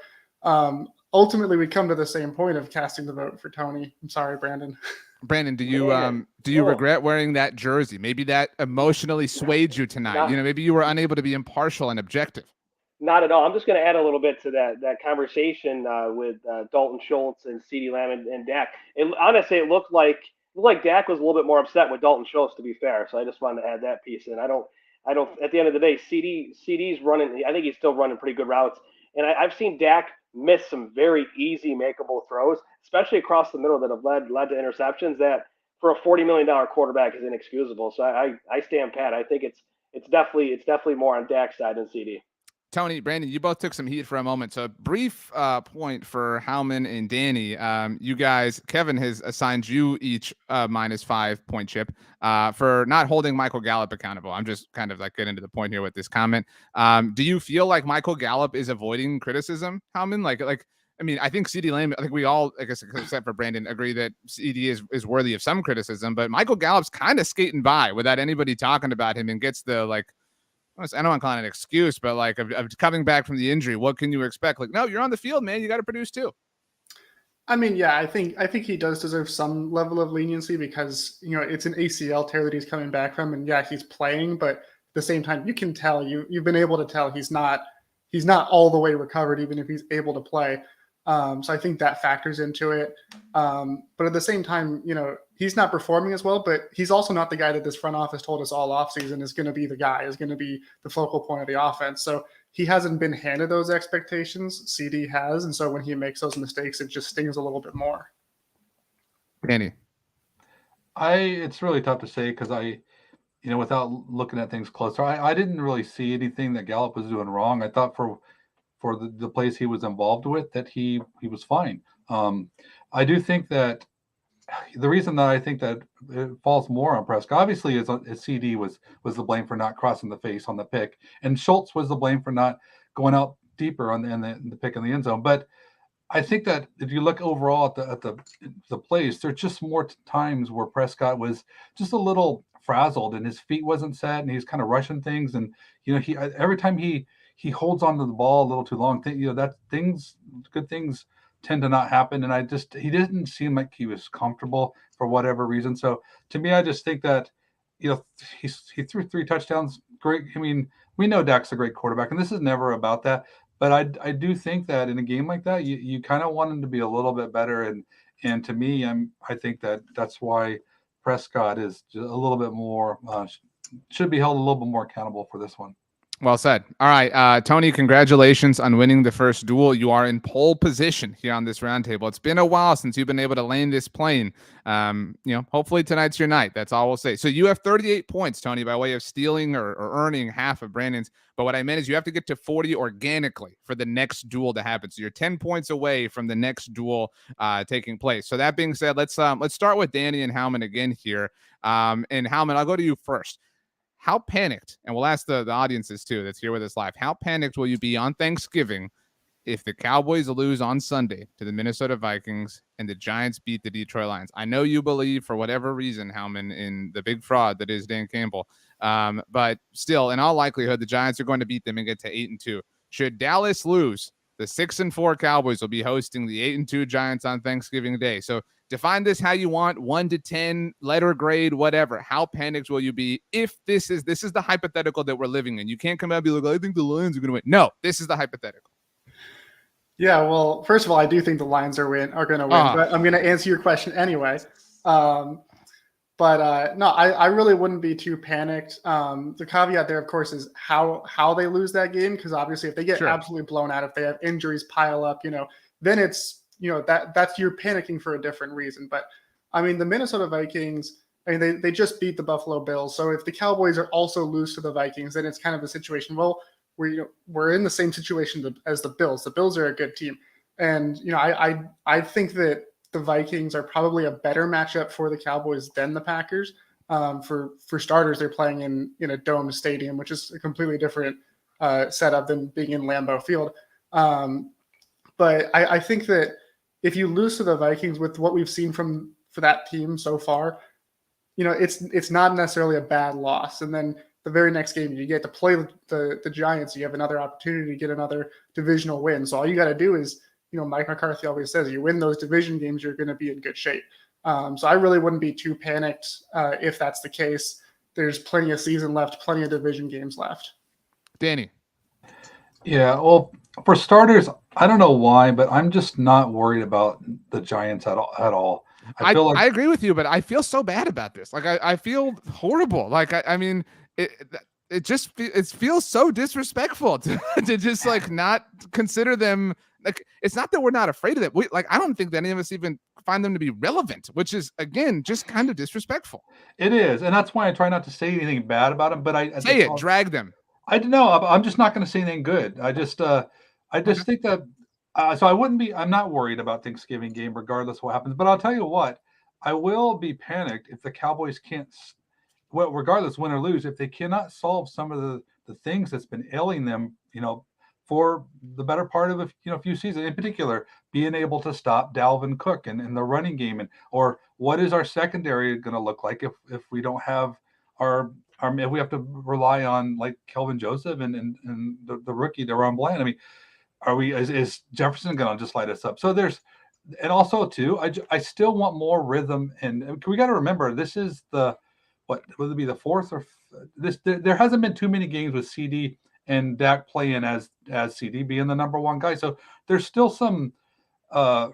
ultimately, we come to the same point of casting the vote for Tony. I'm sorry, Brandon. Brandon, do you regret wearing that jersey? Maybe that emotionally swayed you tonight. Maybe you were unable to be impartial and objective. Not at all. I'm just going to add a little bit to that conversation with Dalton Schultz and CeeDee Lamb and Dak. Honestly, it looked like Dak was a little bit more upset with Dalton Schultz, to be fair. So I just wanted to add that piece in. I don't. At the end of the day, CeeDee's running. I think he's still running pretty good routes, and I've seen Dak miss some very easy makeable throws, especially across the middle that have led to interceptions that for a $40 million quarterback is inexcusable. So I stand pat. I think it's definitely more on Dak's side than CeeDee. Tony, Brandon, you both took some heat for a moment. So brief point for Howman and Danny. You guys, Kevin has assigned you each -5 point chip for not holding Michael Gallup accountable. I'm just kind of like getting to the point here with this comment. Do you feel like Michael Gallup is avoiding criticism, Howman? I mean, I think CeeDee Lamb, I think we all, I guess, except for Brandon, agree that CeeDee is worthy of some criticism, but Michael Gallup's kind of skating by without anybody talking about him and gets the I don't want to call it an excuse, but of coming back from the injury, what can you expect? No, you're on the field, man. You got to produce too. I mean, yeah, I think he does deserve some level of leniency because it's an ACL tear that he's coming back from, and yeah, he's playing, but at the same time, you can tell you've been able to tell he's not all the way recovered, even if he's able to play. So I think that factors into it. But at the same time, he's not performing as well, but he's also not the guy that this front office told us all offseason is going to be the guy, is going to be the focal point of the offense. So he hasn't been handed those expectations. CeeDee has. And so when he makes those mistakes, it just stings a little bit more. Danny. It's really tough to say because without looking at things closer, I didn't really see anything that Gallup was doing wrong. I thought for the plays he was involved with that he was fine. I do think that the reason that I think that it falls more on Prescott, obviously, is CeeDee was the blame for not crossing the face on the pick, and Schultz was the blame for not going out deeper on the pick in the end zone. But I think that if you look overall at the plays, there's just more times where Prescott was just a little frazzled and his feet wasn't set, and he's kind of rushing things, and he every time he holds onto the ball a little too long. Good things tend to not happen. And he didn't seem like he was comfortable for whatever reason. So to me, I just think that, he threw 3 touchdowns. Great. I mean, we know Dak's a great quarterback, and this is never about that. But I do think that in a game like that, you kind of want him to be a little bit better. And to me, I think that's why Prescott is a little bit more, should be held a little bit more accountable for this one. Well said. All right, Tony, congratulations on winning the first duel. You are in pole position here on this roundtable. It's been a while since you've been able to land this plane. Hopefully tonight's your night. That's all we'll say. So you have 38 points, Tony, by way of stealing or earning half of Brandon's. But what I meant is you have to get to 40 organically for the next duel to happen. So you're 10 points away from the next duel taking place. So that being said, let's start with Danny and Howman again here. And Howman, I'll go to you first. How panicked, and we'll ask the audiences too that's here with us live, how panicked will you be on Thanksgiving if the Cowboys lose on Sunday to the Minnesota Vikings and the Giants beat the Detroit Lions? I know you believe, for whatever reason, Howman, in the big fraud that is Dan Campbell. But still, in all likelihood, the Giants are going to beat them and get to 8-2. Should Dallas lose, the 6-4 Cowboys will be hosting the 8-2 Giants on Thanksgiving Day. So define this how you want, 1 to 10, letter grade, whatever. How panicked will you be if this is the hypothetical that we're living in? You can't come out and be like, I think the Lions are going to win. No, this is the hypothetical. Yeah, well, first of all, I do think the Lions are going to win, but I'm going to answer your question anyway. No, I really wouldn't be too panicked. The caveat there, of course, is how they lose that game, because obviously if they get absolutely blown out, if they have injuries pile up, then it's that's you're panicking for a different reason. But I mean, the Minnesota Vikings, they just beat the Buffalo Bills. So if the Cowboys are also lose to the Vikings, then it's kind of a situation. Well, we're in the same situation as the Bills. The Bills are a good team, and I think that the Vikings are probably a better matchup for the Cowboys than the Packers. For starters, they're playing in a dome stadium, which is a completely different setup than being in Lambeau Field. But I think that if you lose to the Vikings with what we've seen for that team so far, it's not necessarily a bad loss. And then the very next game, you get to play the Giants. You have another opportunity to get another divisional win. So all you got to do is, Mike McCarthy always says, you win those division games, you're going to be in good shape. So I really wouldn't be too panicked if that's the case. There's plenty of season left, plenty of division games left. Danny. Yeah, well, for starters, I don't know why, but I'm just not worried about the Giants at all. I feel like I agree with you, but I feel so bad about this. Like I feel horrible. Like I mean, it feels so disrespectful to just like not consider them. Like it's not that we're not afraid of them. I don't think that any of us even find them to be relevant, which is again just kind of disrespectful. It is, and that's why I try not to say anything bad about them. But I say it, drag them. I don't know. I'm just not going to say anything good. I just think that. So I'm not worried about Thanksgiving game, regardless of what happens. But I'll tell you what, I will be panicked if the Cowboys can't, well, regardless win or lose, if they cannot solve some of the things that's been ailing them, for the better part of a few seasons, in particular, being able to stop Dalvin Cook and the running game, or what is our secondary going to look like if we don't have if we have to rely on like Kelvin Joseph and the rookie Deron Bland. I mean, is Jefferson going to just light us up? So and also too, I still want more rhythm, and we got to remember this is what would it be, the fourth or this? There hasn't been too many games with CeeDee and Dak playing as CeeDee being the number one guy. So there's still some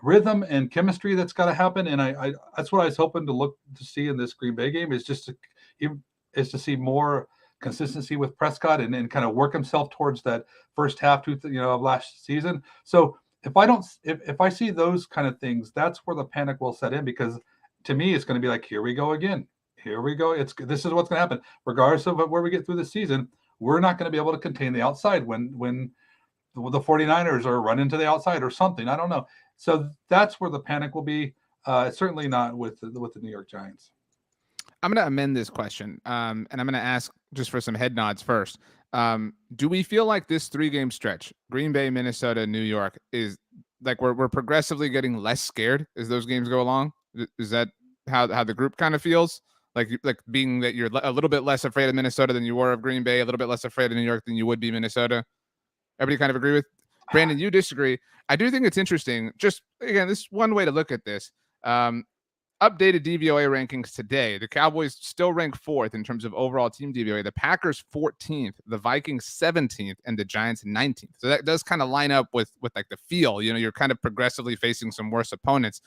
rhythm and chemistry that's got to happen, and I that's what I was hoping to see in this Green Bay game is just to see more consistency with Prescott and kind of work himself towards that first half of last season. So if I see those kind of things, that's where the panic will set in, because to me it's going to be like, here we go again. Here we go. This is what's going to happen. Regardless of where we get through the season, we're not going to be able to contain the outside when the 49ers are running to the outside or something. I don't know. So that's where the panic will be. Certainly not with the New York Giants. I'm going to amend this question, and I'm going to ask just for some head nods first. Do we feel like this 3-game stretch, Green Bay, Minnesota, New York, is like we're progressively getting less scared as those games go along? Is that how the group kind of feels? Like being that you're a little bit less afraid of Minnesota than you were of Green Bay, a little bit less afraid of New York than you would be Minnesota? Everybody kind of agree with? Brandon, you disagree. I do think it's interesting. Just, again, this is one way to look at this. Updated DVOA rankings today. The Cowboys still rank 4th in terms of overall team DVOA. The Packers 14th, the Vikings 17th, and the Giants 19th. So that does kind of line up with like the feel. You're kind of progressively facing some worse opponents.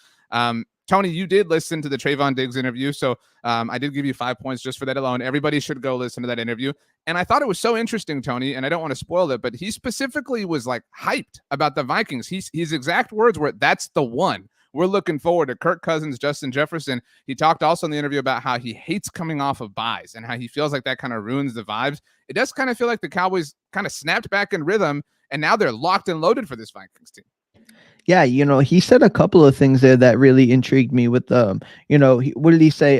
Tony, you did listen to the Trayvon Diggs interview, so I did give you 5 points just for that alone. Everybody should go listen to that interview. And I thought it was so interesting, Tony, and I don't want to spoil it, but he specifically was like hyped about the Vikings. His exact words were, "That's the one. We're looking forward to Kirk Cousins, Justin Jefferson." He talked also in the interview about how he hates coming off of buys and how he feels like that kind of ruins the vibes. It does kind of feel like the Cowboys kind of snapped back in rhythm, and now they're locked and loaded for this Vikings team. Yeah, he said a couple of things there that really intrigued me with what did he say?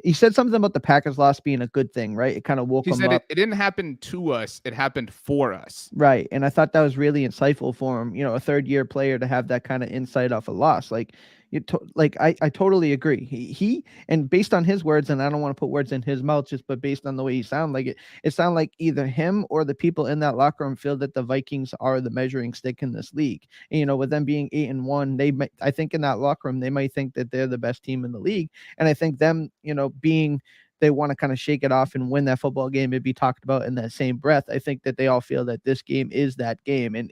He said something about the Packers loss being a good thing, right? It kind of woke him up. He said it didn't happen to us, it happened for us. Right. And I thought that was really insightful for him, a third-year player to have that kind of insight off a loss. I totally agree. He and based on his words, and I don't want to put words in his mouth, but based on the way he sounded, it sounded like either him or the people in that locker room feel that the Vikings are the measuring stick in this league. And, with them being 8-1, I think in that locker room, they might think that they're the best team in the league. And I think them, they want to kind of shake it off and win that football game and be talked about in that same breath. I think that they all feel that this game is that game. And,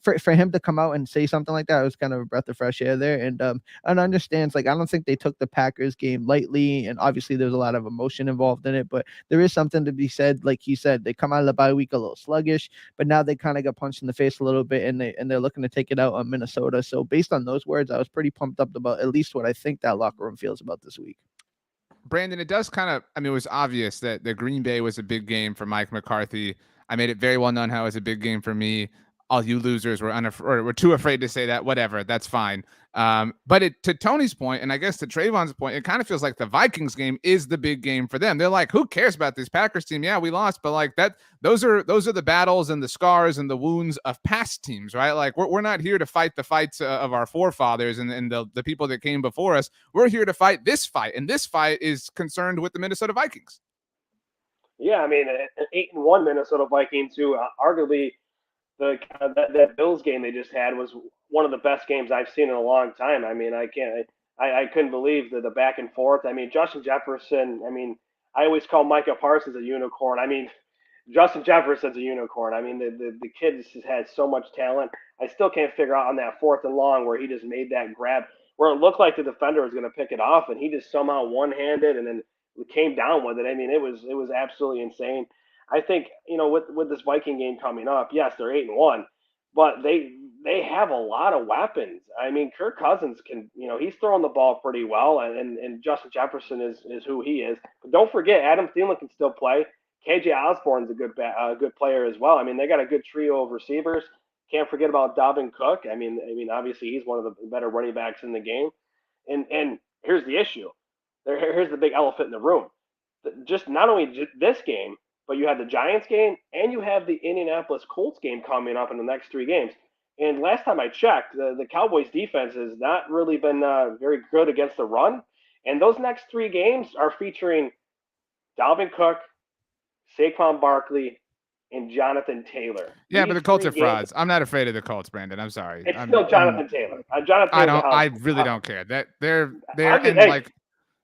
for him to come out and say something like that, it was kind of a breath of fresh air there. And understands, I don't think they took the Packers game lightly. And obviously there's a lot of emotion involved in it, but there is something to be said. Like he said, they come out of the bye week a little sluggish, but now they kind of got punched in the face a little bit, and they're looking to take it out on Minnesota. So based on those words, I was pretty pumped up about at least what I think that locker room feels about this week. Brandon, it does kind of, it was obvious that the Green Bay was a big game for Mike McCarthy. I made it very well known how it was a big game for me. all you losers were too afraid to say that. Whatever, that's fine. But to Tony's point, and I guess to Trayvon's point, it kind of feels like the Vikings game is the big game for them. They're like, who cares about this Packers team? Yeah, we lost, but like that, those are the battles and the scars and the wounds of past teams, right? Like we're not here to fight the fights of our forefathers and the people that came before us. We're here to fight this fight, and this fight is concerned with the Minnesota Vikings. Yeah, I mean, an 8-1 Minnesota Vikings, who arguably that Bills game they just had was one of the best games I've seen in a long time. I mean, I couldn't believe the back and forth. I mean, Justin Jefferson. I mean, I always call Micah Parsons a unicorn. I mean, Justin Jefferson's a unicorn. I mean, the kid just has so much talent. I still can't figure out on that 4th and long where he just made that grab where it looked like the defender was going to pick it off, and he just somehow one-handed and then came down with it. I mean, it was absolutely insane. I think, with this Viking game coming up, yes, they're 8-1, but they have a lot of weapons. I mean, Kirk Cousins can, he's throwing the ball pretty well, and Justin Jefferson is who he is. But don't forget, Adam Thielen can still play. KJ Osborne's a good player as well. I mean, they got a good trio of receivers. Can't forget about Dalvin Cook. I mean, obviously he's one of the better running backs in the game. And here's the issue. Here's the big elephant in the room. Just not only this game, but you have the Giants game and you have the Indianapolis Colts game coming up in the next 3 games. And last time I checked, the Cowboys defense has not really been very good against the run. And those next 3 games are featuring Dalvin Cook, Saquon Barkley, and Jonathan Taylor. Yeah, but the Colts are frauds. I'm not afraid of the Colts, Brandon. I'm sorry. It's still Jonathan Taylor. I really don't care. That they're like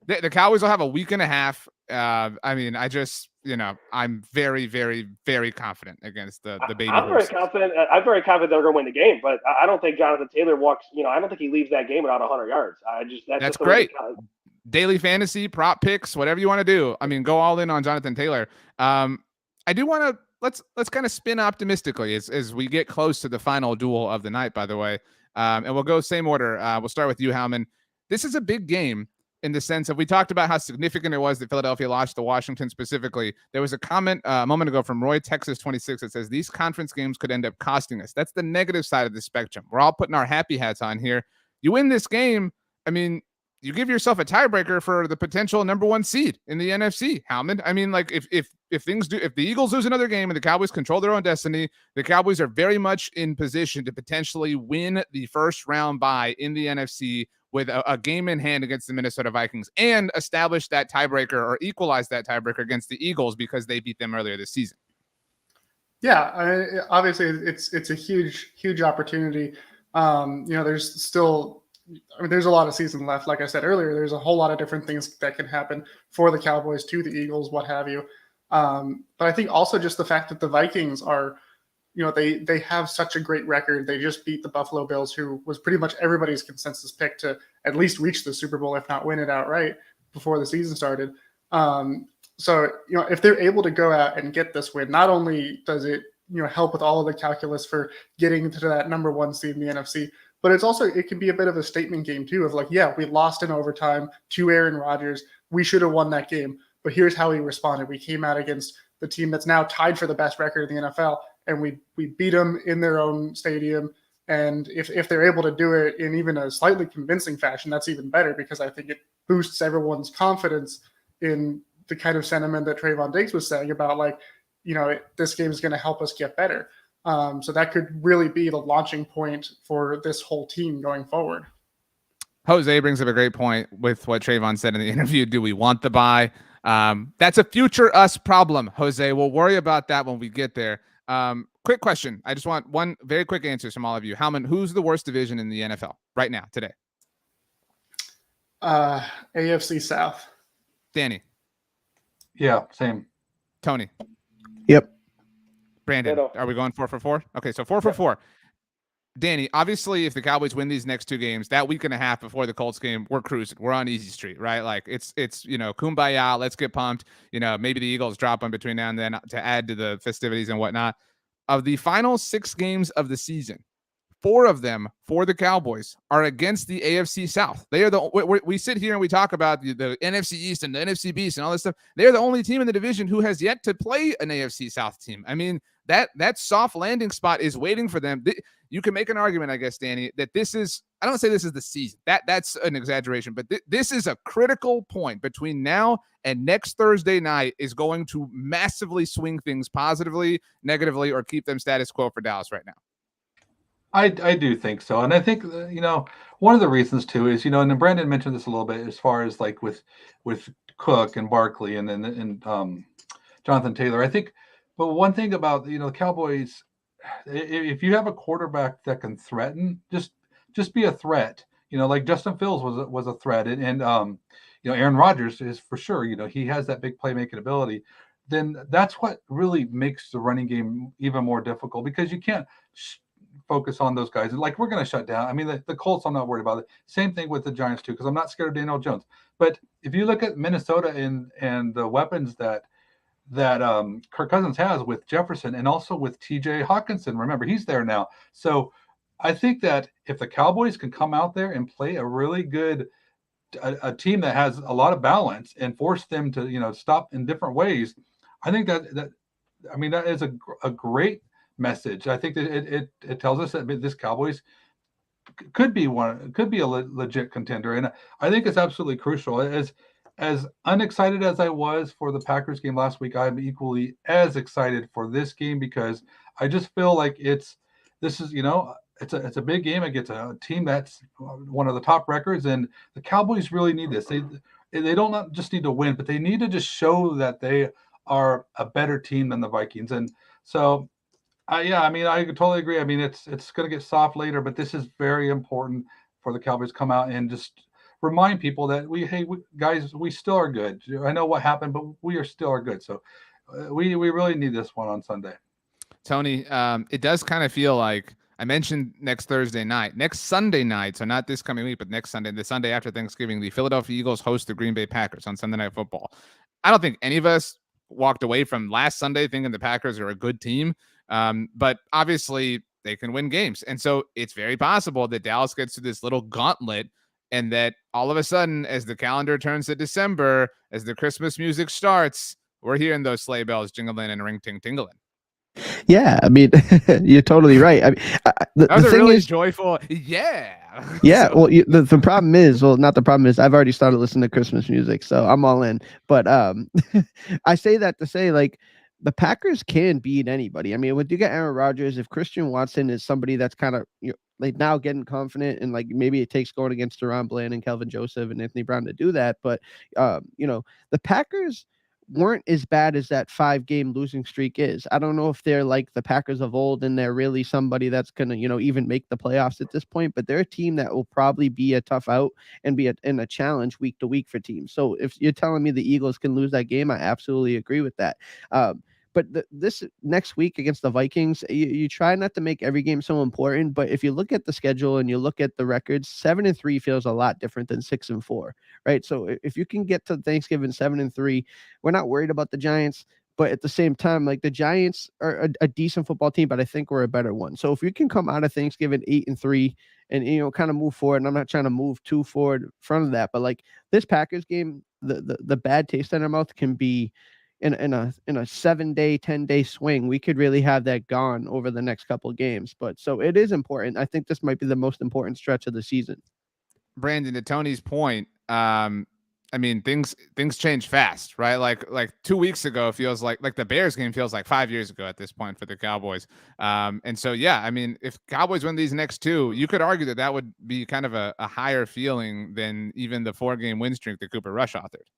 the Cowboys will have a week and a half. I mean, I'm very, very, very confident against the baby. I'm very confident. I'm very confident they're going to win the game, but I don't think Jonathan Taylor walks. I don't think he leaves that game without 100 yards. That's great. Daily fantasy prop picks, whatever you want to do. I mean, go all in on Jonathan Taylor. I do want to let's kind of spin optimistically as we get close to the final duel of the night. By the way, and we'll go same order. We'll start with you, Howman. This is a big game. In the sense of, we talked about how significant it was that Philadelphia lost to Washington specifically. There was a comment a moment ago from Roy Texas 26 that says these conference games could end up costing us. That's the negative side of the spectrum. We're all putting our happy hats on here. You win this game, I mean, you give yourself a tiebreaker for the potential number 1 seed in the NFC, Howman. I mean, like if the Eagles lose another game and the Cowboys control their own destiny, the Cowboys are very much in position to potentially win the first round bye in the NFC with a game in hand against the Minnesota Vikings and establish that tiebreaker or equalize that tiebreaker against the Eagles because they beat them earlier this season. Yeah, obviously it's a huge opportunity. There's still, there's a lot of season left. Like I said earlier, there's a whole lot of different things that can happen for the Cowboys, to the Eagles, what have you. But I think also just the fact that the Vikings are, they have such a great record. They just beat the Buffalo Bills, who was pretty much everybody's consensus pick to at least reach the Super Bowl, if not win it outright before the season started. So, if they're able to go out and get this win, not only does it, help with all of the calculus for getting to that number 1 seed in the NFC, but it can be a bit of a statement game too, of like, yeah, we lost in overtime to Aaron Rodgers. We should have won that game, but here's how we responded. We came out against the team that's now tied for the best record in the NFL, and we beat them in their own stadium. And if they're able to do it in even a slightly convincing fashion, that's even better, because I think it boosts everyone's confidence in the kind of sentiment that Trayvon Diggs was saying about, like, this game is going to help us get better. So that could really be the launching point for this whole team going forward. Jose brings up a great point with what Trayvon said in the interview. Do we want the bye? That's a future us problem, Jose. We'll worry about that when we get there. Quick question. I just want one very quick answer from all of you. Howman, who's the worst division in the NFL right now, today? AFC South. Danny. Yeah, same. Tony. Yep. Brandon, are we going 4 for 4? Okay, so 4 for 4. Danny, obviously, if the Cowboys win these next 2 games, that week and a half before the Colts game, we're cruising. We're on easy street, right? Like it's kumbaya. Let's get pumped. Maybe the Eagles drop them between now and then to add to the festivities and whatnot. Of the final 6 games of the season, 4 of them for the Cowboys are against the AFC South. They are we sit here and we talk about the NFC East and the NFC Beast and all this stuff. They're the only team in the division who has yet to play an AFC South team. I mean, that soft landing spot is waiting for them. You can make an argument, I guess, Danny, that this is, I don't say this is the season. That's an exaggeration, but this is a critical point between now and next Thursday night is going to massively swing things positively, negatively, or keep them status quo for Dallas right now. I do think so. And I think, one of the reasons too is, and then Brandon mentioned this a little bit as far as like with Cook and Barkley and Jonathan Taylor. I think, but one thing about, the Cowboys, if you have a quarterback that can threaten, just be a threat, like Justin Fields was a threat. And Aaron Rodgers is for sure, he has that big playmaking ability. Then that's what really makes the running game even more difficult, because you can't focus on those guys. Like, we're going to shut down. I mean, the Colts, I'm not worried about it. Same thing with the Giants too, because I'm not scared of Daniel Jones. But if you look at Minnesota and the weapons that Kirk Cousins has with Jefferson and also with TJ Hawkinson, remember, he's there now. So I think that if the Cowboys can come out there and play a really good a team that has a lot of balance and force them to, stop in different ways, I think that is a great message. I think that it tells us that this Cowboys could be a legit contender, and I think it's absolutely crucial. As unexcited as I was for the Packers game last week, I'm equally as excited for this game, because I just feel like it's a big game against a team that's one of the top records, and the Cowboys really need this. They don't not just need to win, but they need to just show that they are a better team than the Vikings. And so, I totally agree. I mean, it's going to get soft later, but this is very important for the Cowboys to come out and just remind people that guys, we still are good. I know what happened, but we still are good. So we really need this one on Sunday. Tony, it does kind of feel like, I mentioned next Sunday night, so not this coming week, but next Sunday, the Sunday after Thanksgiving, the Philadelphia Eagles host the Green Bay Packers on Sunday Night Football. I don't think any of us walked away from last Sunday thinking the Packers are a good team, but obviously they can win games. And so it's very possible that Dallas gets to this little gauntlet, and that all of a sudden, as the calendar turns to December, as the Christmas music starts, we're hearing those sleigh bells jingling and ring-ting-tingling. Yeah, I mean, you're totally right. I mean, that was the a thing really is, joyful, yeah. Yeah, So, well, the problem is, not the problem is, I've already started listening to Christmas music, so I'm all in. But I say that to say, like, the Packers can beat anybody. I mean, when you get Aaron Rodgers, if Christian Watson is somebody that's kind of like now getting confident, and like maybe it takes going against Deron Bland and Kelvin Joseph and Anthony Brown to do that, but the Packers weren't as bad as that 5-game losing streak is. I don't know if they're like the Packers of old and they're really somebody that's going to, even make the playoffs at this point, but they're a team that will probably be a tough out and be in a challenge week to week for teams. So if you're telling me the Eagles can lose that game, I absolutely agree with that. But this next week against the Vikings, you try not to make every game so important. But if you look at the schedule and you look at the records, 7-3 feels a lot different than 6-4, right? So if you can get to Thanksgiving 7-3, we're not worried about the Giants. But at the same time, like, the Giants are a decent football team, but I think we're a better one. So if you can come out of Thanksgiving 8-3 and kind of move forward, and I'm not trying to move too forward in front of that, but like this Packers game, the bad taste in our mouth can be in a 7-day, 10-day swing. We could really have that gone over the next couple of games. But so it is important. I think this might be the most important stretch of the season. Brandon, to Tony's point, I mean, things change fast, right? Like 2 weeks ago feels like the Bears game feels like 5 years ago at this point for the Cowboys. And so, yeah, I mean, if Cowboys win these next two, you could argue that would be kind of a higher feeling than even the 4-game win streak that Cooper Rush authored.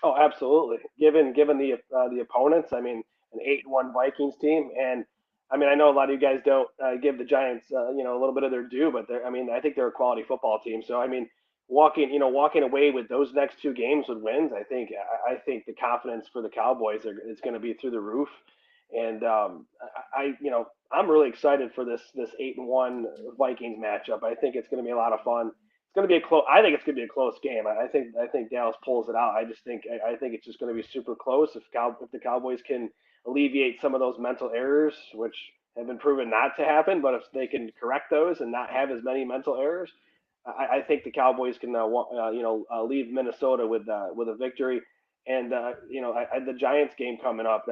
Oh, absolutely. Given the opponents, I mean, an 8-1 Vikings team, and I mean, I know a lot of you guys don't give the Giants, a little bit of their due, but I think they're a quality football team. So I mean, walking away with those next 2 games with wins, I think the confidence for the Cowboys is going to be through the roof. And I'm really excited for this 8-1 Vikings matchup. I think it's going to be a lot of fun. It's going to be I think it's going to be a close game. I think Dallas pulls it out. I think it's just going to be super close if the Cowboys can alleviate some of those mental errors, which have been proven not to happen. But if they can correct those and not have as many mental errors, I think the Cowboys can leave Minnesota with a victory. And the Giants game coming up.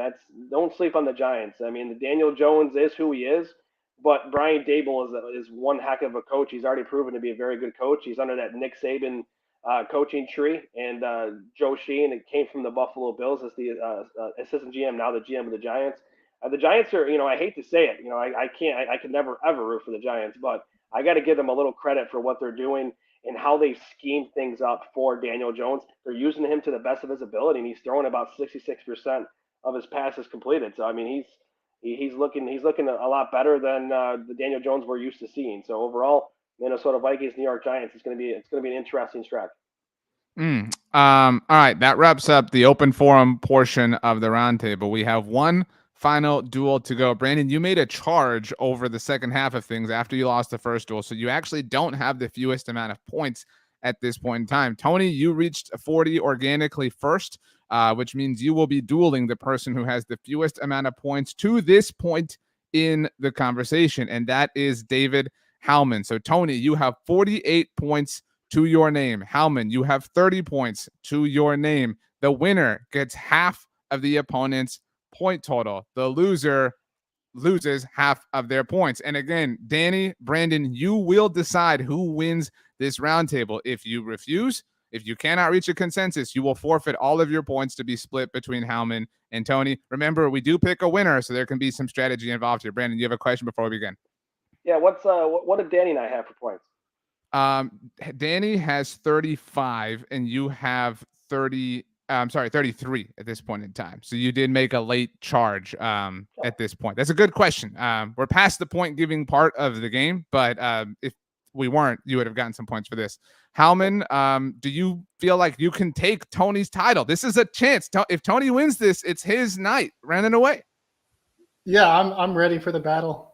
Don't sleep on the Giants. I mean, Daniel Jones is who he is, but Brian Dable is one heck of a coach. He's already proven to be a very good coach. He's under that Nick Saban coaching tree, and Joe Sheehan, it came from the Buffalo Bills as the assistant GM, now the GM of the Giants. The Giants are, I hate to say it, I could never ever root for the Giants, but I got to give them a little credit for what they're doing and how they've schemed things up for Daniel Jones. They're using him to the best of his ability, and he's throwing about 66% of his passes completed. So I mean, he's looking a lot better than the Daniel Jones we're used to seeing. So overall, Minnesota Vikings, New York Giants, it's going to be an interesting stretch. All right, that wraps up the open forum portion of the roundtable. We have one final duel to go. Brandon, you made a charge over the second half of things after you lost the first duel, so you actually don't have the fewest amount of points at this point in time. Tony, you reached 40 organically first, which means you will be dueling the person who has the fewest amount of points to this point in the conversation, and that is David Howman. So, Tony, you have 48 points to your name. Howman, you have 30 points to your name. The winner gets half of the opponent's point total. The loser loses half of their points. And again, Danny, Brandon, you will decide who wins this roundtable. If you refuse, if you cannot reach a consensus, you will forfeit all of your points to be split between Howman and Tony. Remember, we do pick a winner, so there can be some strategy involved here. Brandon, you have a question before we begin? Yeah, what did Danny and I have for points? Danny has 35 and you have 33 at this point in time. So you did make a late charge at this point. That's a good question. We're past the point giving part of the game, but if we weren't, you would have gotten some points for this. Howman, do you feel like you can take Tony's title? This is a chance. If Tony wins this, it's his night. Running away. Yeah, I'm ready for the battle.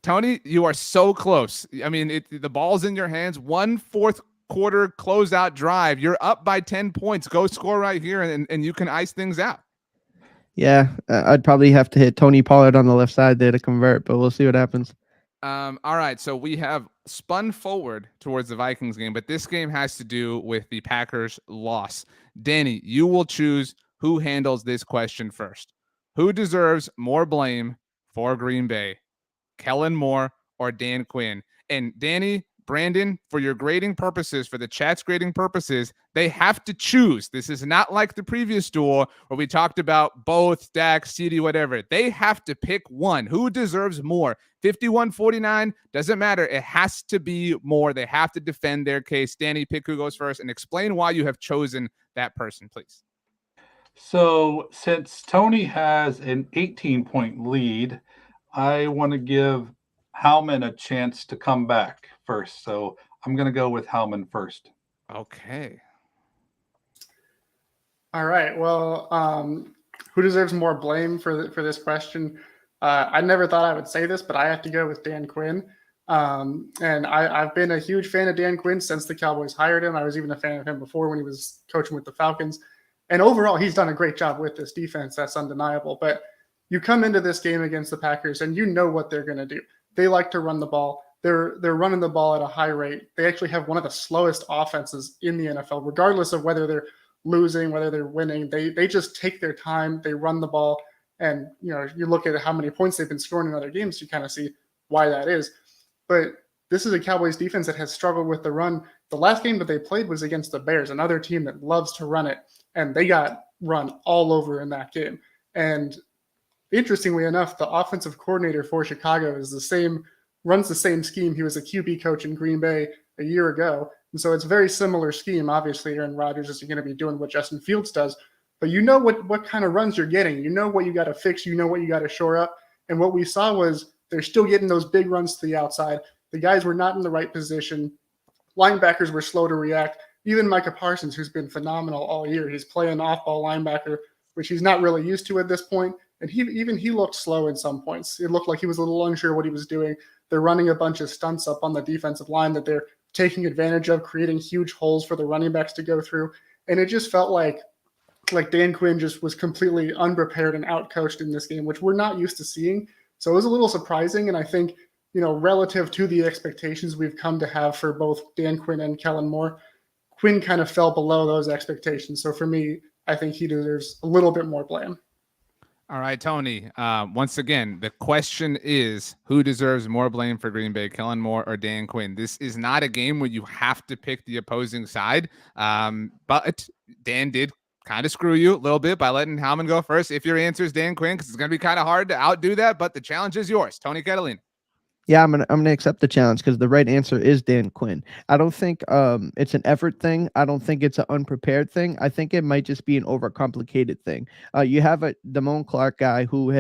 Tony, you are so close. I mean, the ball's in your hands. 1 4th quarter closeout drive. You're up by 10 points. Go score right here, and you can ice things out. Yeah, I'd probably have to hit Tony Pollard on the left side there to convert, but we'll see what happens. All right, so we have spun forward towards the Vikings game, but this game has to do with the Packers' loss. Danny, you will choose who handles this question first. Who deserves more blame for Green Bay? Kellen Moore or Dan Quinn? And Danny, Brandon, for your grading purposes, for the chat's grading purposes, they have to choose. This is not like the previous duel where we talked about both, Dak, CeeDee, whatever. They have to pick one. Who deserves more? 51-49, doesn't matter. It has to be more. They have to defend their case. Danny, pick who goes first and explain why you have chosen that person, please. So since Tony has an 18-point lead, I want to give Howman a chance to come back first. So I'm going to go with Howman first. Okay. All right. Well, who deserves more blame for this question? I never thought I would say this, but I have to go with Dan Quinn. And I've been a huge fan of Dan Quinn since the Cowboys hired him. I was even a fan of him before when he was coaching with the Falcons. And overall, he's done a great job with this defense. That's undeniable. But you come into this game against the Packers and you know what they're going to do. They like to run the ball. They're running the ball at a high rate. They actually have one of the slowest offenses in the NFL, regardless of whether they're losing, whether they're winning. They just take their time. They run the ball. And, you look at how many points they've been scoring in other games, you kind of see why that is. But this is a Cowboys defense that has struggled with the run. The last game that they played was against the Bears, another team that loves to run it. And they got run all over in that game. And interestingly enough, the offensive coordinator for Chicago runs the same scheme. He was a QB coach in Green Bay a year ago. And so it's a very similar scheme. Obviously, Aaron Rodgers is going to be doing what Justin Fields does. But you know what kind of runs you're getting. You know what you got to fix. You know what you got to shore up. And what we saw was they're still getting those big runs to the outside. The guys were not in the right position. Linebackers were slow to react. Even Micah Parsons, who's been phenomenal all year, he's playing off-ball linebacker, which he's not really used to at this point. And he looked slow in some points. It looked like he was a little unsure what he was doing. They're running a bunch of stunts up on the defensive line that they're taking advantage of, creating huge holes for the running backs to go through. And it just felt like Dan Quinn just was completely unprepared and outcoached in this game, which we're not used to seeing. So it was a little surprising. And I think, relative to the expectations we've come to have for both Dan Quinn and Kellen Moore, Quinn kind of fell below those expectations. So for me, I think he deserves a little bit more blame. All right, Tony. Once again, the question is, who deserves more blame for Green Bay, Kellen Moore or Dan Quinn? This is not a game where you have to pick the opposing side, but Dan did kind of screw you a little bit by letting Howman go first. If your answer is Dan Quinn, because it's going to be kind of hard to outdo that, but the challenge is yours. Tony Catalina. Yeah, I'm gonna accept the challenge because the right answer is Dan Quinn. I don't think it's an effort thing. I don't think it's an unprepared thing. I think it might just be an overcomplicated thing. You have a Damone Clark guy who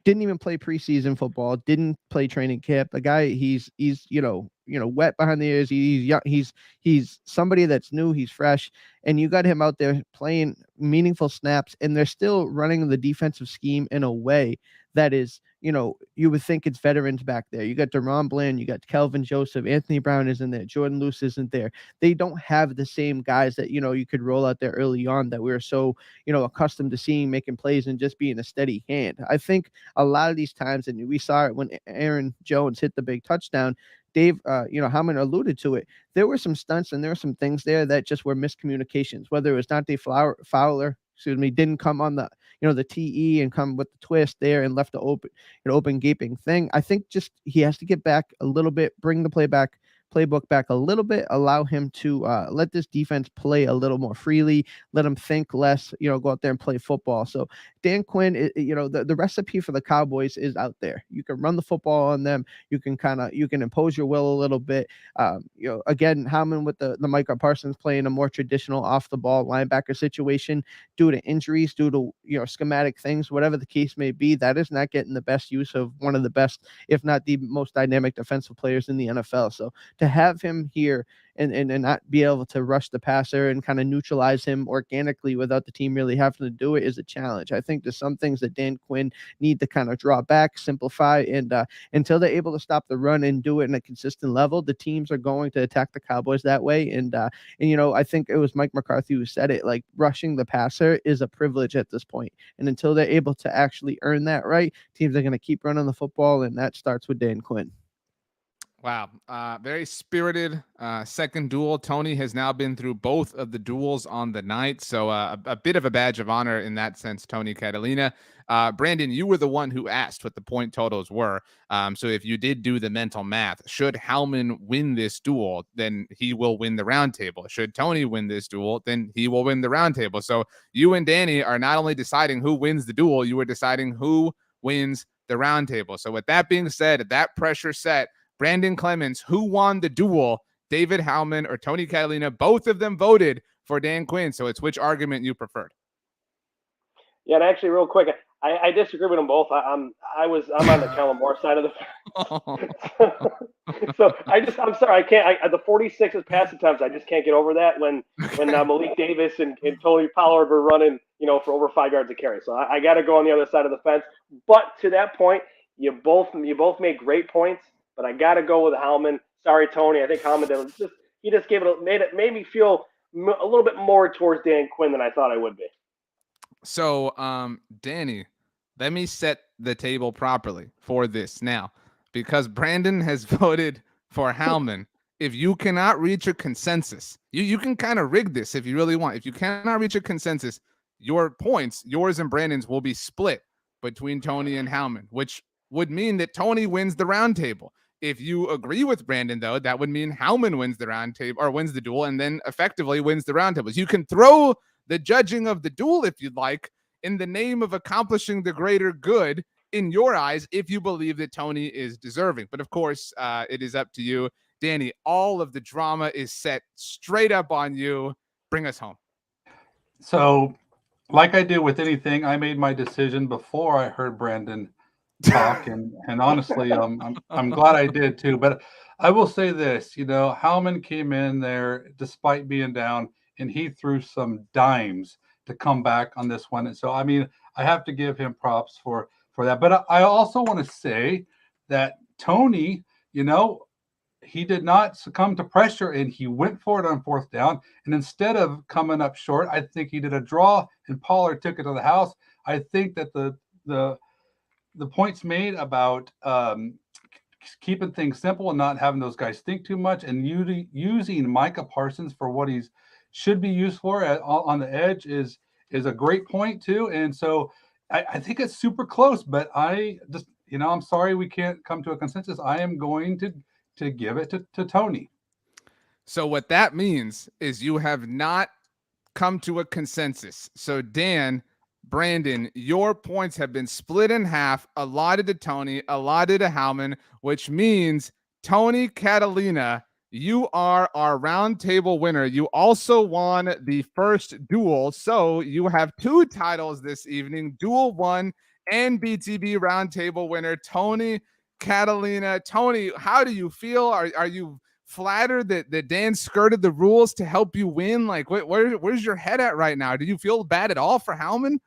didn't even play preseason football, didn't play training camp. The guy, he's wet behind the ears. He's young. He's somebody that's new. He's fresh, and you got him out there playing meaningful snaps, and they're still running the defensive scheme in a way that is, you would think it's veterans back there. You got Deron Bland, you got Kelvin Joseph, Anthony Brown isn't there, Jordan Lewis isn't there. They don't have the same guys that, you could roll out there early on that we were so, accustomed to seeing making plays and just being a steady hand. I think a lot of these times, and we saw it when Aaron Jones hit the big touchdown, Dave, Howman alluded to it. There were some stunts and there were some things there that just were miscommunications, whether it was Dante Fowler, didn't come on the, the TE and come with the twist there and left the open gaping thing. I think just he has to get back a little bit, bring the playbook back a little bit, allow him to let this defense play a little more freely, let him think less, go out there and play football. So Dan Quinn, the recipe for the Cowboys is out there. You can run the football on them. You can impose your will a little bit. Again, Howman with the Micah Parsons playing a more traditional off the ball linebacker situation due to injuries, due to, schematic things, whatever the case may be, that is not getting the best use of one of the best, if not the most dynamic defensive players in the NFL. So to have him here and not be able to rush the passer and kind of neutralize him organically without the team really having to do it is a challenge. I think there's some things that Dan Quinn need to kind of draw back, simplify, and until they're able to stop the run and do it in a consistent level, the teams are going to attack the Cowboys that way. And I think it was Mike McCarthy who said it, like rushing the passer is a privilege at this point. And until they're able to actually earn that right, teams are going to keep running the football, and that starts with Dan Quinn. Wow. Very spirited second duel. Tony has now been through both of the duels on the night. So a bit of a badge of honor in that sense, Tony Catalina. Brandon, you were the one who asked what the point totals were. So if you did do the mental math, should Howman win this duel, then he will win the roundtable. Should Tony win this duel, then he will win the roundtable. So you and Danny are not only deciding who wins the duel, you are deciding who wins the roundtable. So with that being said, that pressure set, Brandon Clements, who won the duel, David Howman or Tony Catalina? Both of them voted for Dan Quinn. So it's which argument you preferred. Yeah, and actually, real quick, I disagree with them both. I'm on the Kellen Moore side of the. So I'm sorry, I can't. The 46 is passing times. I just can't get over that when Malik Davis and Tony Pollard were running, for over 5 yards of carry. So I got to go on the other side of the fence. But to that point, you both made great points. But I got to go with Howman. Sorry, Tony. I think Howman made me feel a little bit more towards Dan Quinn than I thought I would be. So, Danny, let me set the table properly for this now, because Brandon has voted for Howman. If you cannot reach a consensus, you can kind of rig this if you really want. If you cannot reach a consensus, your points, yours and Brandon's, will be split between Tony and Howman, which would mean that Tony wins the roundtable. If you agree with Brandon, though, that would mean Howman wins the roundtable or wins the duel and then effectively wins the roundtables. You can throw the judging of the duel if you'd like in the name of accomplishing the greater good in your eyes if you believe that Tony is deserving. But of course, it is up to you. Danny, all of the drama is set straight up on you. Bring us home. So, like I do with anything, I made my decision before I heard Brandon talk, and honestly, I'm glad I did too. But I will say this, Howman came in there despite being down, and he threw some dimes to come back on this one. And so, I have to give him props for that. But I also want to say that Tony, he did not succumb to pressure, and he went for it on fourth down. And instead of coming up short, I think he did a draw, and Pollard took it to the house. I think that the points made about keeping things simple and not having those guys think too much, and using Micah Parsons for what he's should be used for on the edge is is a great point too. And so I think it's super close, but I just, I'm sorry we can't come to a consensus. I am going to give it to Tony. So what that means is you have not come to a consensus. So Dan, Brandon, your points have been split in half, allotted to Tony, allotted to Howman, which means Tony Catalina, you are our roundtable winner. You also won the first duel, so you have 2 titles this evening, Duel 1 and BTB roundtable winner, Tony Catalina. Tony, how do you feel? Are you flattered that Dan skirted the rules to help you win? Like, where's your head at right now? Do you feel bad at all for Howman?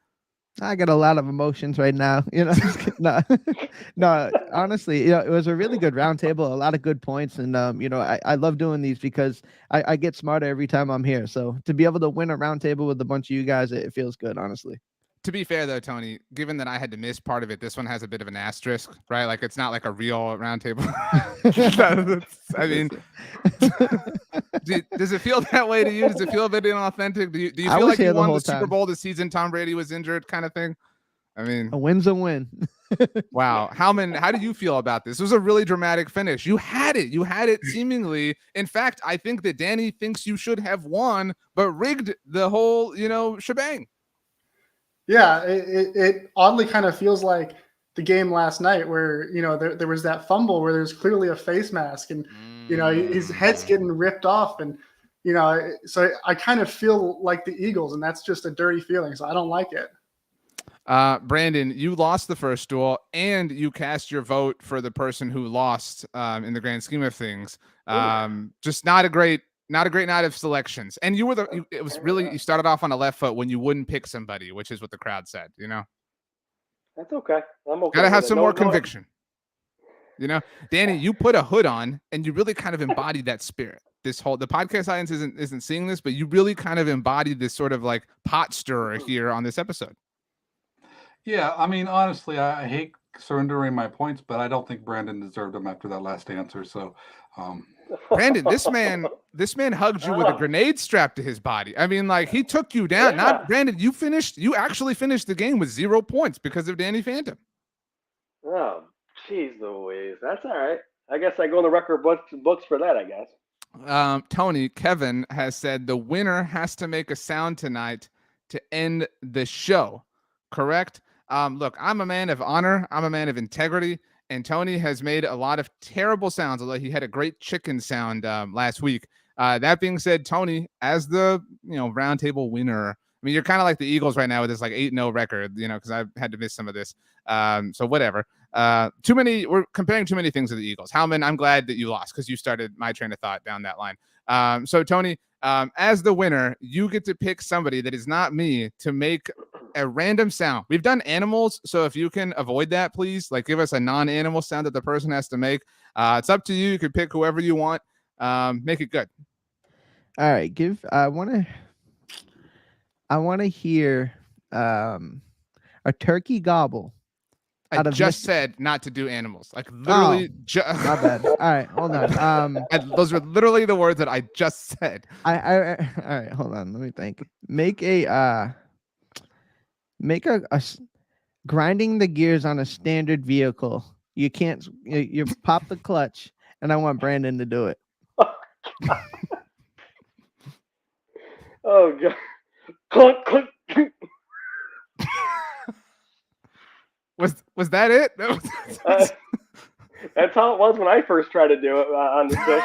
I got a lot of emotions right now. No, honestly, it was a really good roundtable, a lot of good points. And, I love doing these because I get smarter every time I'm here. So to be able to win a roundtable with a bunch of you guys, it feels good, honestly. To be fair, though, Tony, given that I had to miss part of it, this one has a bit of an asterisk, right? Like, it's not like a real roundtable. I mean, does it feel that way to you? Does it feel a bit inauthentic? Do you feel like you won the Super Bowl the season Tom Brady was injured kind of thing? I mean, a win's a win. Wow. Howman, how do you feel about this? It was a really dramatic finish. You had it seemingly. In fact, I think that Danny thinks you should have won, but rigged the whole, shebang. Yeah, it oddly kind of feels like the game last night where, there was that fumble where there's clearly a face mask and, his head's getting ripped off. And, so I kind of feel like the Eagles, and that's just a dirty feeling. So I don't like it. Brandon, you lost the first duel and you cast your vote for the person who lost in the grand scheme of things. Just not a great night of selections. And you were you started off on a left foot when you wouldn't pick somebody, which is what the crowd said, That's okay. I'm okay. Gotta have some more conviction. Danny, you put a hood on and you really kind of embodied that spirit. The podcast audience isn't seeing this, but you really kind of embodied this sort of like pot stirrer here on this episode. Yeah, I mean, honestly, I hate surrendering my points, but I don't think Brandon deserved them after that last answer. So, Brandon, this man hugged you with a grenade strapped to his body. I mean, like, he took you down. Yeah. Not Brandon. You actually finished the game with 0 points because of Danny Phantom. Oh, jeez Louise. That's all right. I guess I go in the record books for that, I guess. Tony, Kevin has said the winner has to make a sound tonight to end the show. Correct? Look, I'm a man of honor. I'm a man of integrity. And Tony has made a lot of terrible sounds, although he had a great chicken sound last week. That being said, Tony, as the roundtable winner, I mean, you're kind of like the Eagles right now with this like 8-0 record, because I've had to miss some of this. So whatever. We're comparing too many things to the Eagles. Howman, I'm glad that you lost because you started my train of thought down that line. So Tony, as the winner, you get to pick somebody that is not me to make a random sound. We've done animals, so if you can avoid that, please, like give us a non-animal sound that the person has to make. It's up to you. You can pick whoever you want. Make it good. All right, I want to hear a turkey gobble. I just said not to do animals. Like literally. My bad. All right, hold on. Those were literally the words that I just said. All right, hold on. Let me think. Make a grinding the gears on a standard vehicle. You can't. You pop the clutch, and I want Brandon to do it. Oh God! Clunk, clunk. Was that it? That's how it was when I first tried to do it on the show.